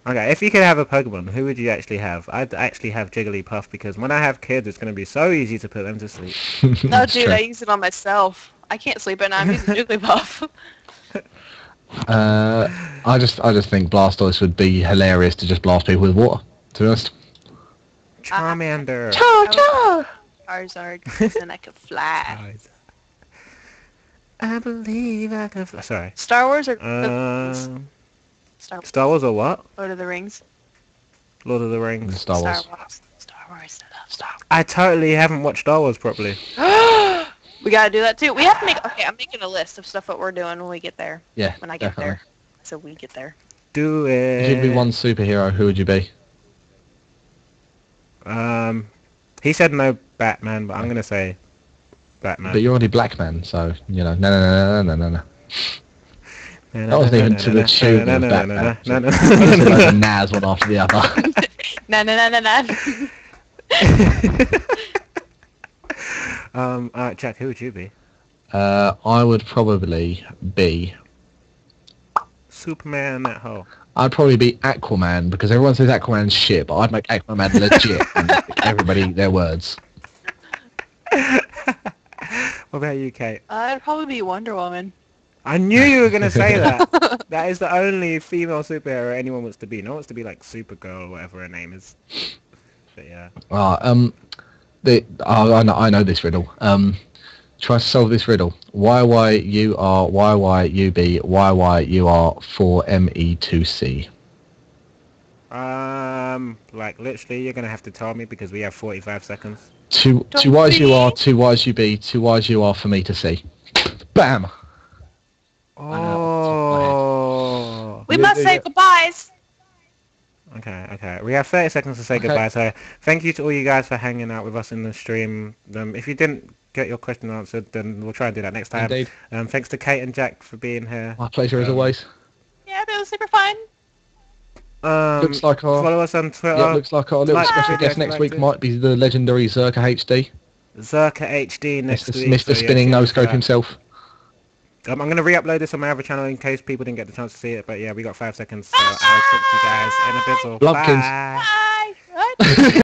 Okay, if you could have a Pokemon, who would you actually have? I'd actually have Jigglypuff because when I have kids, it's gonna be so easy to put them to sleep. No, That's dude, true. I use it on myself. I can't sleep at night. I'm using Jigglypuff. I just think Blastoise would be hilarious to just blast people with water. To be honest. Charmander. Charizard, and I could fly. I believe I can fly. Sorry. Star Wars or Star Wars or what? Lord of the Rings? Lord of the Rings. Star Wars. Star Wars. I love Star I totally haven't watched Star Wars properly. Wars. We gotta do that too. We have to make. Okay, I'm making a list of stuff that we're doing when we get there. Yeah. When I get definitely. there. So we get there. Do it. If you'd be one superhero, who would you be? He said no Batman, but I'm gonna say Batman. But you're already black man, so you know. No. That wasn't even to the tune of Batman. Like a Naz one after the other. No. Alright, Jack, who would you be? I would probably be. Superman that hole. I'd probably be Aquaman because everyone says Aquaman's shit, but I'd make Aquaman legit and give everybody their words. What about you, Kate? I'd probably be Wonder Woman. I knew you were gonna say that. That is the only female superhero anyone wants to be. No one wants to be like Supergirl or whatever her name is. But yeah. I know this riddle. Try to solve this riddle. YYUR YYUB YYUR 4ME2C. Like literally, you're gonna have to tell me because we have 45 seconds. Two Y's you are, two Y's you be, two Y's you are for me to see. Bam! Oh. We must say goodbyes. Okay. We have 30 seconds to say goodbye. So thank you to all you guys for hanging out with us in the stream. If you didn't get your question answered, then we'll try and do that next time. Indeed. Thanks to Kate and Jack for being here. My pleasure as always. Yeah, that was super fun. Looks like our follow us on Twitter. looks like our little Like special the video guest next if you week liked might be the legendary Zerka HD. Zerka HD next week. Mr. so yeah, Spinning tune No into Scope that. himself. I'm going to re-upload this on my other channel in case people didn't get the chance to see it. But yeah, we got 5 seconds. So I'll talk to you guys in a bit. Blumpkins. Bye. Bye. What?